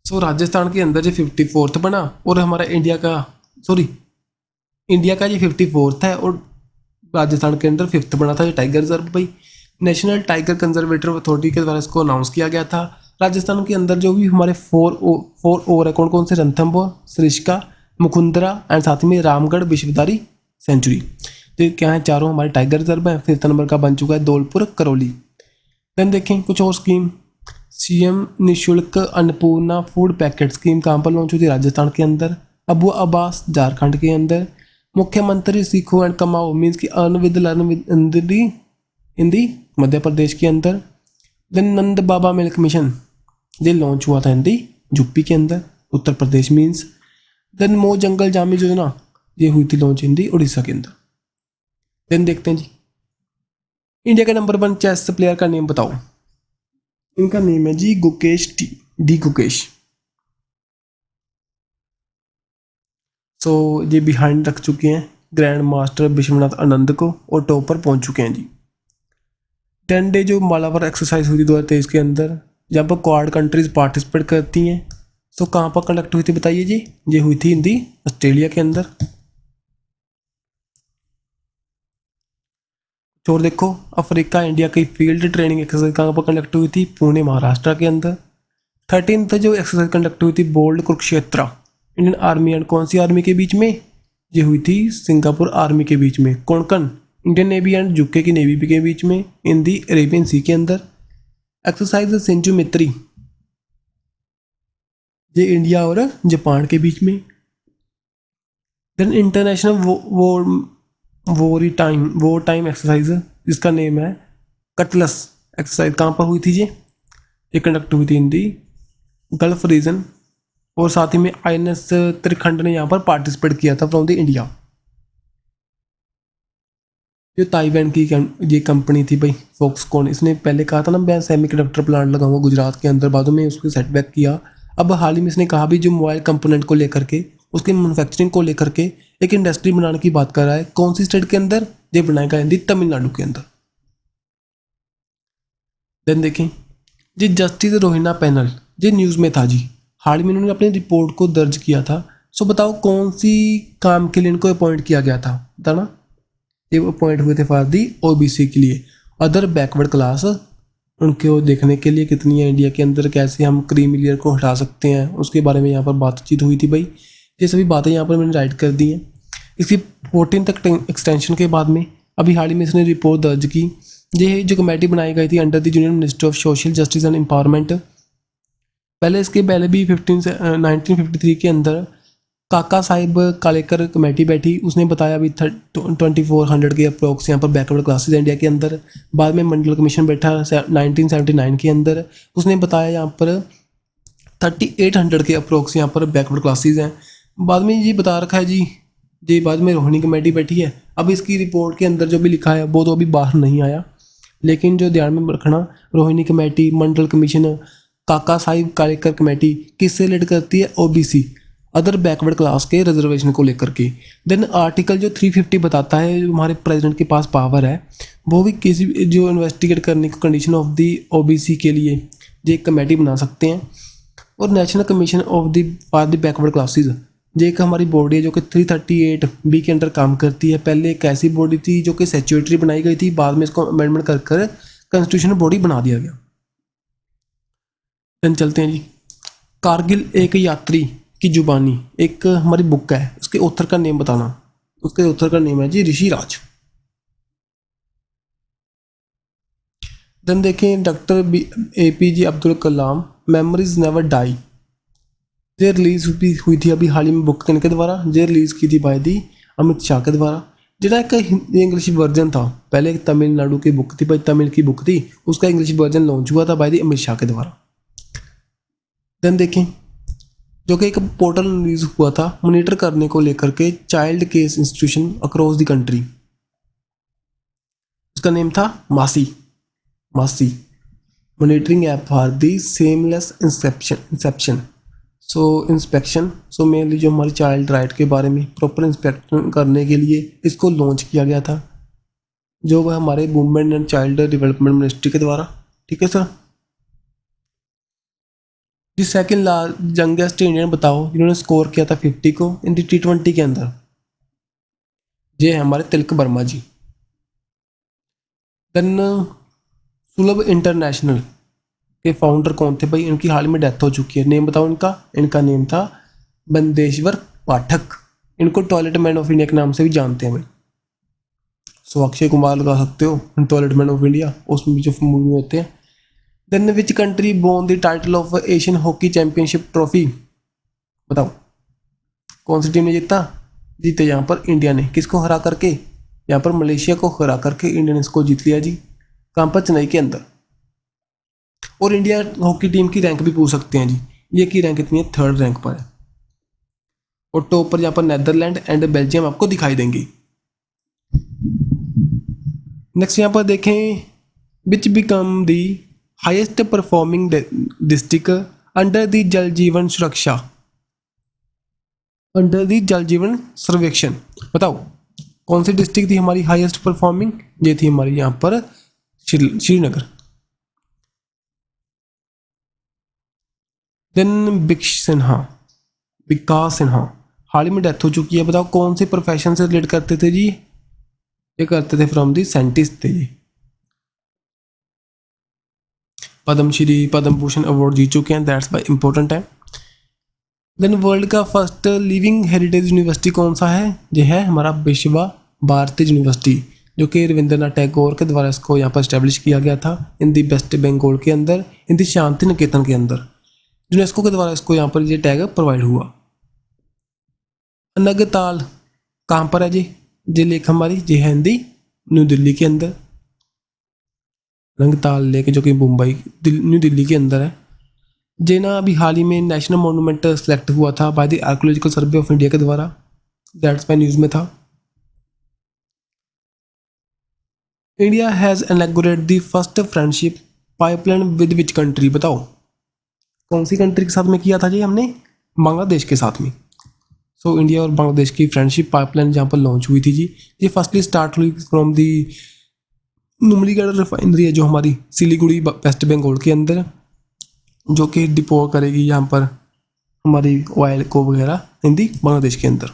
सो राजस्थान के अंदर जो 54th बना, और हमारा इंडिया का ये 54th है, और राजस्थान के अंदर 5th बना था ये टाइगर रिजर्व भाई। नेशनल टाइगर कंजर्वेटर अथॉरिटी के द्वारा इसको अनाउंस किया गया था। राजस्थान के अंदर जो भी हमारे फोर ओवर है, कौन कौन से? रणथंभौर, सरिस्का, मुकुंदरा एंड साथ में रामगढ़ विश्वविद्यालय सेंचुरी। तो क्या है? चारों हमारे टाइगर रिजर्व है। 5th नंबर का बन चुका है धौलपुर करौली। देन देखें कुछ और स्कीम। CM निःशुल्क अन्नपूर्णा फूड पैकेट स्कीम कहाँ पर लॉन्च हुई थी? राजस्थान के अंदर। अबू अब्बास झारखंड के अंदर। मुख्यमंत्री सीखो एंड कमाओ मीन्स की earn with learn with Hindi Madhya Pradesh के अंदर। Then Nand Baba milk mission ये लॉन्च हुआ था हिंदी यूपी के अंदर, उत्तर प्रदेश मीन्स। देन मो जंगल जामी योजना ये हुई थी लॉन्च हिंदी उड़ीसा के अंदर। देन देखते हैं जी इंडिया के नंबर 1 चेस प्लेयर का नेम बताओ। इनका नेम है जी गुकेश डी गुकेश। सो ये बिहाइंड रख चुके हैं ग्रैंड मास्टर विश्वनाथ आनंद को, और टॉप पर पहुंच चुके हैं जी। 10 डे जो मालावर एक्सरसाइज हुई थी 2023 के अंदर, जहाँ पर क्वाड कंट्रीज पार्टिसिपेट करती हैं। सो कहाँ पर कंडक्ट हुई थी बताइए जी? ये हुई थी हिंदी ऑस्ट्रेलिया के अंदर। और देखो अफ्रीका इंडिया की फील्ड ट्रेनिंग एक्सरसाइज कहाँ पर कंडक्ट हुई थी? पुणे महाराष्ट्र के अंदर। 13th जो एक्सरसाइज कंडक्ट हुई थी Bold Kurukshetra Indian army and कौन सी आर्मी के बीच में? ये हुई थी सिंगापुर आर्मी के बीच में। Konkan Indian navy and UK की नेवी के बीच में इन दी अरेबियन सी के अंदर। एक्सरसाइज सेंचु मित्री ये इंडिया और जापान के बीच में। Then international war time exercise जिसका नेम है कटलस एक्सरसाइज कहाँ पर हुई थी? ये कंडक्ट हुई थी इन दी गल्फ रीजन, और साथ ही में INS त्रिखंड ने यहाँ पर पार्टिसिपेट किया था फ्रॉम द इंडिया। जो ताइवान की ये कंपनी थी भाई फॉक्सकॉन, इसने पहले कहा था ना मैं सेमीकंडक्टर प्लांट लगाऊंगा गुजरात के अंदर, बाद में उसको सेटबैक किया। अब हाल ही में इसने कहा भी जो मोबाइल कंपोनेंट को लेकर के, उसके मैन्युफैक्चरिंग को लेकर के एक इंडस्ट्री बनाने की बात कर रहा है। कौन सी स्टेट के अंदर? ये बनाएगा हिंदी तमिलनाडु के अंदर। देन देखें जी जस्टिस रोहिना पैनल ये न्यूज़ में था जी, हाल ही में उन्होंने अपनी रिपोर्ट को दर्ज किया था। सो बताओ कौन सी काम के लिए इनको अपॉइंट किया गया था? बताना। ये अपॉइंट हुए थे फॉर दी OBC के लिए, अदर बैकवर्ड क्लास, उनको देखने के लिए कितनी है इंडिया के अंदर, कैसे हम क्रीमी लेयर को हटा सकते हैं, उसके बारे में यहाँ पर बातचीत हुई थी भाई। ये सभी बातें यहाँ पर मैंने राइट कर दी हैं। इसकी 14 तक एक्सटेंशन के बाद में अभी हाल ही में इसने रिपोर्ट दर्ज की। ये जो कमेटी बनाई गई थी under the union ministry of social justice and empowerment. इसके पहले भी 1953 के अंदर काका साहिब कालेकर कमेटी बैठी, उसने बताया अभी 2400 के अप्रोक्स यहाँ पर बैकवर्ड क्लासेस इंडिया के अंदर। बाद में मंडल कमीशन बैठा 1979 के अंदर, उसने बताया यहाँ पर 3800 के अप्रोक्स यहाँ पर बैकवर्ड क्लासेस हैं। बाद में ये बता रखा है जी, ये बाद में रोहिणी कमेटी बैठी है। अब इसकी रिपोर्ट के अंदर जो भी लिखा है वो तो अभी बाहर नहीं आया, लेकिन जो ध्यान में रखना, रोहिणी कमेटी, मंडल कमीशन, काका साहिब कालेकर कमेटी किससे रिलेट करती है? ओबीसी, अदर बैकवर्ड क्लास के रिजर्वेशन को लेकर के। देन आर्टिकल जो 350 बताता है, जो हमारे प्रेसिडेंट के पास पावर है, वो भी किसी जो इन्वेस्टिगेट करने को कंडीशन ऑफ दी ओबीसी के लिए ये एक कमेटी बना सकते हैं। और national commission of the for the backward classes, ये एक हमारी बॉडी है जो कि 338B के अंडर काम करती है। पहले एक ऐसी बॉडी थी जो कि स्टैट्यूटरी बनाई गई थी, बाद में इसको अमेंडमेंट कर कर कॉन्स्टिट्यूशनल बॉडी बना दिया गया। देन चलते हैं जी, कारगिल एक यात्री की जुबानी एक हमारी बुक है, उसके ऑथर का नेम बताना। उसके ऑथर का नेम है जी ऋषि राज। देन देखें doctor APJ Abdul Kalam, memories never die. ये रिलीज हुई थी अभी हाल ही में बुक के द्वारा, ये रिलीज़ की थी बाय दी अमित शाह के द्वारा। जिना एक इंग्लिश वर्जन था, पहले एक तमिलनाडु की बुक थी, भाई तमिल की बुक थी, उसका इंग्लिश वर्जन लॉन्च हुआ था बाय दी अमित शाह के द्वारा। देन देखें जो कि एक पोर्टल रिलीज हुआ था मॉनिटर करने को लेकर के child case institution across the country, उसका नेम था मासी monitoring app for the seamless inspection. So mainly जो हमारी चाइल्ड राइट के बारे में प्रॉपर इंस्पेक्शन करने के लिए इसको लॉन्च किया गया था, जो वह हमारे women and child development ministry के द्वारा। ठीक है sir. The second youngest Indian बताओ जिन्होंने स्कोर किया था 50 को इन दी T20 के अंदर, ये है हमारे तिलक वर्मा जी। देन सुलभ इंटरनेशनल के फाउंडर कौन थे भाई? इनकी हाल में डेथ हो चुकी है। नेम बताओ इनका नेम था बंदेश्वर पाठक। इनको टॉयलेट मैन ऑफ इंडिया के नाम से भी जानते हैं भाई। सो अक्षय कुमार लगा सकते हो टॉयलेट मैन ऑफ इंडिया, उसमें भी जो मूवी होते हैं। Then which country won the title of Asian hockey championship trophy? बताओ कौन सी टीम ने जीते यहाँ पर इंडिया ने। किसको हरा करके? यहाँ पर मलेशिया को हरा करके इंडिया ने इसको जीत लिया जी। कहाँ पर? चेन्नई के अंदर। और इंडिया हॉकी टीम की रैंक भी पूछ सकते हैं जी, ये की रैंक इतनी है, 3rd रैंक पर है। और टॉप पर यहाँ पर नेदरलैंड एंड बेल्जियम आपको दिखाई देंगे। नेक्स्ट यहाँ पर देखें, विच become the highest performing district under the जल जीवन सुरक्षा, अंडर द जल जीवन सर्वेक्षण। बताओ कौन सी डिस्ट्रिक्ट थी हमारी हाईएस्ट परफॉर्मिंग? ये थी हमारी यहाँ पर श्रीनगर। देन विकास सिन्हा हाल ही में डेथ हो चुकी है। बताओ कौन से प्रोफेशन से रिलेट करते थे जी? ये करते थे फ्रॉम दी साइंटिस्ट थे ये। पद्मश्री पद्म भूषण अवार्ड जीत चुके हैं, दैट्स वाई इंपॉर्टेंट है। देन वर्ल्ड का फर्स्ट लिविंग हेरिटेज यूनिवर्सिटी कौन सा है? ये है हमारा विश्वा भारती यूनिवर्सिटी, जो कि रविंद्रनाथ टैगोर के द्वारा इसको यहाँ पर इस्टेब्लिश किया गया था इन दी वेस्ट बंगाल के अंदर, इन दी शांति निकेतन के अंदर। यूनेस्को के द्वारा इसको यहाँ पर ये टैग प्रोवाइड हुआ। नगताल कहाँ पर है जी? ये लेक हमारी ये है हिंदी न्यू दिल्ली के अंदर। नंगताल लेक जो कि मुंबई न्यू दिल्ली के अंदर है। जे ना अभी हाल ही में नेशनल मॉन्यूमेंट सेलेक्ट हुआ था by the archaeological survey of India के द्वारा, दैट्स वाई न्यूज़ में था। India has inaugurate the first friendship pipeline with which country? बताओ कौन सी कंट्री के साथ में किया था जी हमने? बांग्लादेश के साथ में। सो इंडिया और बांग्लादेश की फ्रेंडशिप पाइपलाइन जहाँ पर लॉन्च हुई थी जी, ये फर्स्टली स्टार्ट हुई फ्रॉम दी नुमलीगढ़ रिफाइनरी है जो हमारी सिलीगुड़ी वेस्ट बंगाल के अंदर, जो कि डिपो करेगी यहाँ पर हमारी ऑयल को वगैरह हिंदी बांग्लादेश के अंदर।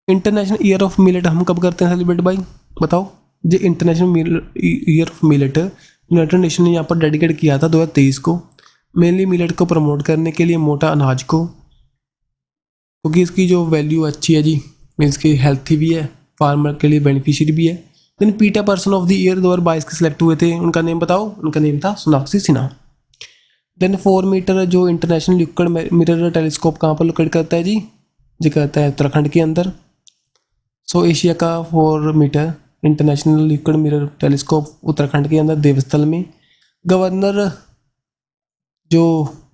इंटरनेशनल ईयर ऑफ मिलेट हम कब करते हैं सेलिब्रेट भाई? बताओ। जो international year of millet United nation ने यहाँ पर डेडिकेट किया था 2023 को, मेनली मिलेट को प्रमोट करने के लिए, मोटा अनाज को। क्योंकि इसकी जो वैल्यू अच्छी है जी, मीन्स की हेल्थी भी है, फार्मर के लिए बेनिफिशियरी भी है। देन पीटा पर्सन ऑफ द ईयर 2022 के सिलेक्ट हुए थे, उनका नेम बताओ। उनका नेम था सोनाक्षी सिन्हा। देन 4 मीटर जो इंटरनेशनल लिक्विड मिरर टेलीस्कोप कहाँ पर लोकेट करता है जी? जी करता है उत्तराखंड के अंदर। सो एशिया का 4 meter international liquid mirror telescope Uttarakhand के अंदर देवस्थल में। गवर्नर जो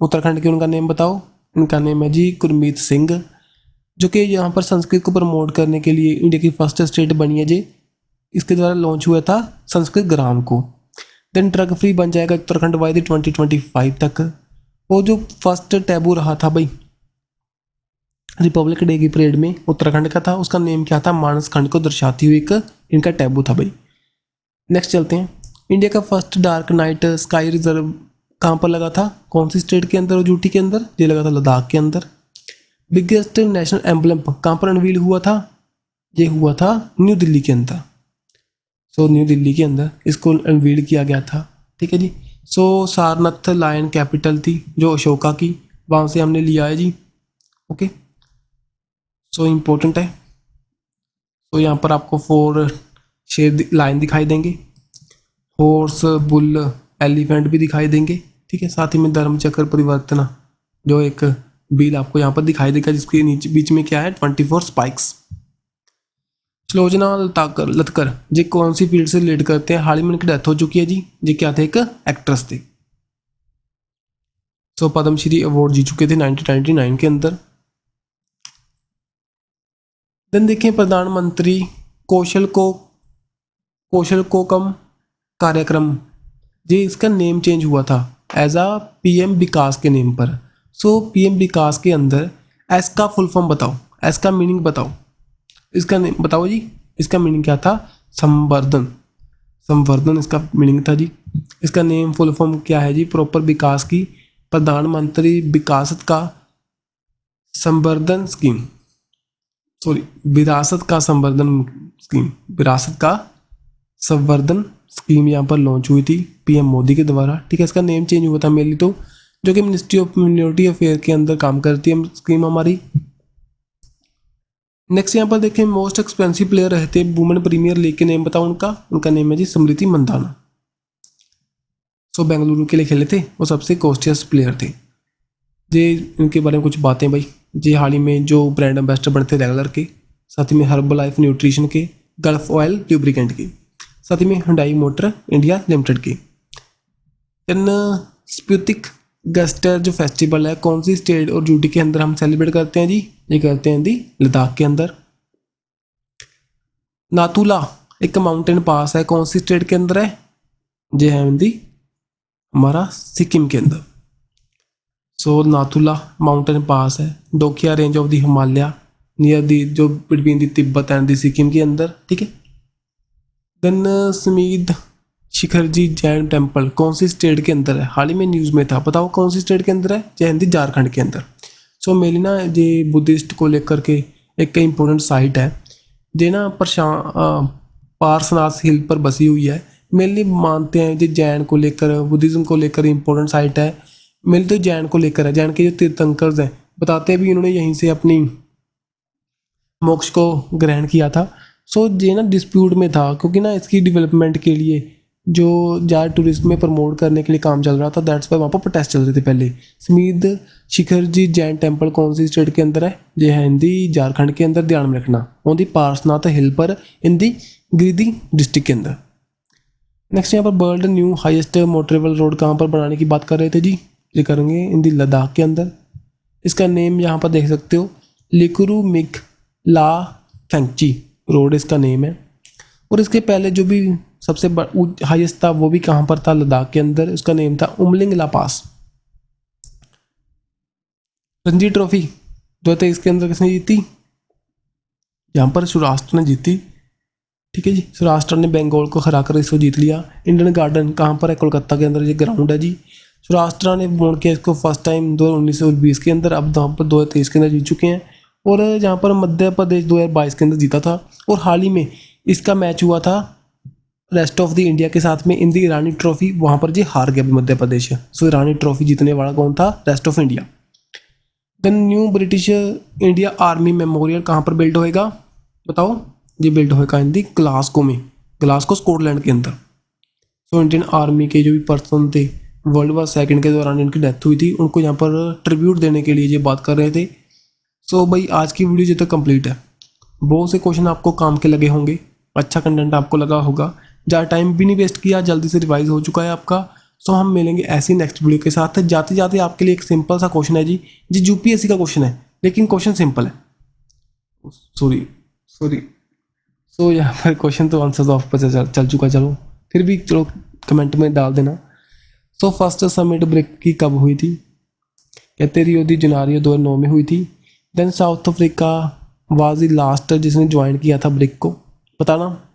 उत्तराखंड के, उनका नेम बताओ। उनका नेम है जी गुरमीत सिंह, जो कि यहाँ पर संस्कृत को प्रमोट करने के लिए इंडिया की फर्स्ट स्टेट बनी है जी। इसके द्वारा लॉन्च हुआ था संस्कृत ग्राम को। देन ड्रग फ्री बन जाएगा उत्तराखंड बाय 2025 तक। वो जो फर्स्ट टैबू रहा था भाई रिपब्लिक डे की परेड में उत्तराखंड का था, उसका नेम क्या था? मानस खंड को दर्शाती हुई एक इनका टैबू था भाई। नेक्स्ट चलते हैं। इंडिया का first dark night sky reserve कहाँ पर लगा था? कौन सी स्टेट के अंदर और यूटी के अंदर? ये लगा था लद्दाख के अंदर। बिगेस्ट नेशनल एम्बलम कहाँ पर अनवील हुआ था? ये हुआ था न्यू दिल्ली के अंदर। सो न्यू दिल्ली के अंदर इसको अनवील किया गया था, ठीक है जी। सो सारनाथ लायन कैपिटल थी जो अशोका की, वहाँ से हमने लिया है जी। ओके, सो इम्पोर्टेंट है। तो यहाँ पर आपको 4 शेर लाइन दिखाई देंगे, हॉर्स, बुल, एलिफेंट भी दिखाई देंगे, ठीक है। साथ ही में धर्मचक्र परिवर्तना जो एक बिल आपको यहाँ पर दिखाई देगा, जिसके नीचे बीच में क्या है 24 स्पाइक्स। सुलोचना लतकर जी कौन सी फील्ड से रिलेट करते हैं? हाल ही में उनकी डेथ हो चुकी है जी। जी क्या थे? एक एक्ट्रेस थे। सो पद्मश्री अवार्ड जीत चुके थे 1999 के अंदर। देन देखें प्रधानमंत्री कौशल को कम कार्यक्रम जी, इसका नेम चेंज हुआ था एज आ पीएम विकास के नेम पर। सो पीएम विकास के अंदर एस का फुल फॉर्म बताओ, एस का मीनिंग बताओ, इसका नेम बताओ जी। इसका मीनिंग क्या था? संवर्धन, संवर्धन इसका मीनिंग था जी। इसका नेम फुल फॉर्म क्या है जी? प्रॉपर विकास की प्रधानमंत्री विकासत का संवर्धन स्कीम, सॉरी विरासत का संवर्धन स्कीम, विरासत का संवर्धन स्कीम यहाँ पर लॉन्च हुई थी पीएम मोदी के द्वारा, ठीक है। इसका नेम चेंज हुआ था मेनली तो, जो कि मिनिस्ट्री ऑफ मिनोरिटी अफेयर के अंदर काम करती है स्कीम हमारी। नेक्स्ट यहाँ पर देखें मोस्ट एक्सपेंसिव प्लेयर रहते वुमेन प्रीमियर लीग के नेम बताओ उनका। उनका नेम है जी स्मृति मंदाना। सो बेंगलुरु के लिए खेले थे, वो सबसे कॉस्टियस प्लेयर थे जी। इनके बारे में कुछ बातें भाई जी, हाल ही में जो ब्रांड एम्बेसडर बने थे रेगुलर के, साथ ही में हर्बल लाइफ न्यूट्रिशन के, गल्फ ऑयल ल्यूब्रिकेंट के, साथ ही में हुंडई मोटर इंडिया लिमिटेड के। इन स्पुतिक गस्टर जो फेस्टिवल है कौन सी स्टेट और यूटी के अंदर हम सेलिब्रेट करते हैं जी? ये करते हैं दी लद्दाख के अंदर। नाथुला एक माउंटेन पास है, कौन सी स्टेट के अंदर है? ये है हिंदी हमारा सिक्किम के अंदर। सो नाथुला माउंटेन पास है Dongkya range of the Himalaya near the जो between the Tibet and the Sikkim के अंदर, ठीक है। देन समीद शिखर जी जैन टेम्पल कौन सी स्टेट के अंदर है? हाल ही में न्यूज़ में था, बताओ कौन सी स्टेट के अंदर है? जय हिंदी झारखंड के अंदर। सो मेरी ना ये बुद्धिस्ट को लेकर के एक इम्पोर्टेंट साइट है जो ना पार्सनाथ हिल पर बसी हुई है। मेनली मानते हैं जो जैन को लेकर, बुद्धिज़्म को लेकर इम्पोर्टेंट साइट है। मेनली तो जैन को लेकर है, जैन के जो तीर्थंकर्स हैं बताते भी इन्होंने यहीं से अपनी मोक्ष को ग्रहण किया था। सो ये ना डिस्प्यूट में था क्योंकि ना इसकी डेवलपमेंट के लिए जो ज़्यादा टूरिस्ट में प्रमोट करने के लिए काम चल रहा था, दैट्स वाई वहाँ पर प्रोटेस्ट चल रहे थे पहले। समीद शिखर जी जैन टेम्पल कौन सी स्टेट के अंदर है? ये है हिंदी झारखंड के अंदर, ध्यान में रखना, ऑन दी पार्सनाथ हिल पर इन दी गिरिडीह डिस्ट्रिक्ट के अंदर। नेक्स्ट यहाँ पर world new highest motorable road कहाँ पर बनाने की बात कर रहे थे जी? ये करेंगे इन दी लद्दाख के अंदर। इसका नेम यहाँ पर देख सकते हो, लिकुरू मिक ला फेंगची रोड इसका नेम है। और इसके पहले जो भी सबसे हाईएस्ट था वो भी कहाँ पर था? लद्दाख के अंदर। उसका नेम था उमलिंग ला पास। रणजी ट्रॉफी 2023 के अंदर किसने जीती? यहाँ पर सौराष्ट्र ने जीती, ठीक है जी। सौराष्ट्र ने बंगाल को हराकर इसको जीत लिया। इंडियन गार्डन कहाँ पर है? कोलकाता के अंदर ये ग्राउंड है जी। सौराष्ट्र ने बोल के इसको फर्स्ट टाइम 2019 और 20 के अंदर, अब यहाँ पर 2023 के अंदर जीत चुके हैं। और जहाँ पर मध्य प्रदेश 2022 के अंदर जीता था। और हाल ही में इसका मैच हुआ था रेस्ट ऑफ द इंडिया के साथ में इन दी ईरानी ट्रॉफी, वहाँ पर जी हार गया मध्य प्रदेश। सो ईरानी ट्रॉफी जीतने वाला कौन था? Rest of India. Then new British India army memorial कहाँ पर बिल्ड होएगा, बताओ। ये बिल्ड होएगा इन दी ग्लासगो में, ग्लासगो स्कॉटलैंड के अंदर। तो इंडियन आर्मी के जो भी पर्सन थे वर्ल्ड वार सेकंड के दौरान इनकी डेथ हुई थी, उनको यहाँ पर ट्रिब्यूट देने के लिए ये बात कर रहे थे। सो भाई आज की वीडियो जो तक कंप्लीट है, बहुत से क्वेश्चन आपको काम के लगे होंगे, अच्छा कंटेंट आपको लगा होगा, ज़्यादा टाइम भी नहीं वेस्ट किया, जल्दी से रिवाइज हो चुका है आपका। सो हम मिलेंगे ऐसी नेक्स्ट वीडियो के साथ। जाते जाते आपके लिए एक सिंपल सा क्वेश्चन है जी, यूपीएससी का क्वेश्चन है लेकिन क्वेश्चन सिंपल है। सॉरी सो यहाँ पर क्वेश्चन तो आंसर ऑफ पर चल चुका, चलो फिर भी चलो कमेंट में डाल देना। सो फर्स्ट समिट ब्रिक की कब हुई थी, कहते रियो दी जनेरियो 2009 में हुई थी। Then South Africa was the last जिसने ज्वाइन किया था ब्रिक को, बताना।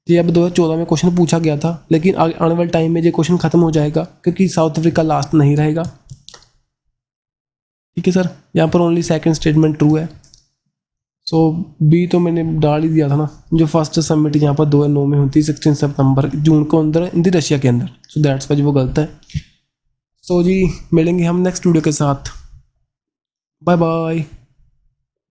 ये अब 2014 में क्वेश्चन पूछा गया था, लेकिन आने वाले टाइम में ये क्वेश्चन खत्म हो जाएगा क्योंकि साउथ अफ्रीका लास्ट नहीं रहेगा। ठीक है सर, यहाँ पर ओनली सेकंड स्टेटमेंट ट्रू है। सो बी तो मैंने डाल ही दिया था ना, जो फर्स्ट समिट यहाँ पर 2009 में हुई थी 16 सितंबर जून को अंदर इन दी रशिया के अंदर। सो दैट्स वाई वो गलत है। सो जी मिलेंगे हम नेक्स्ट वीडियो के साथ, बाय बाय।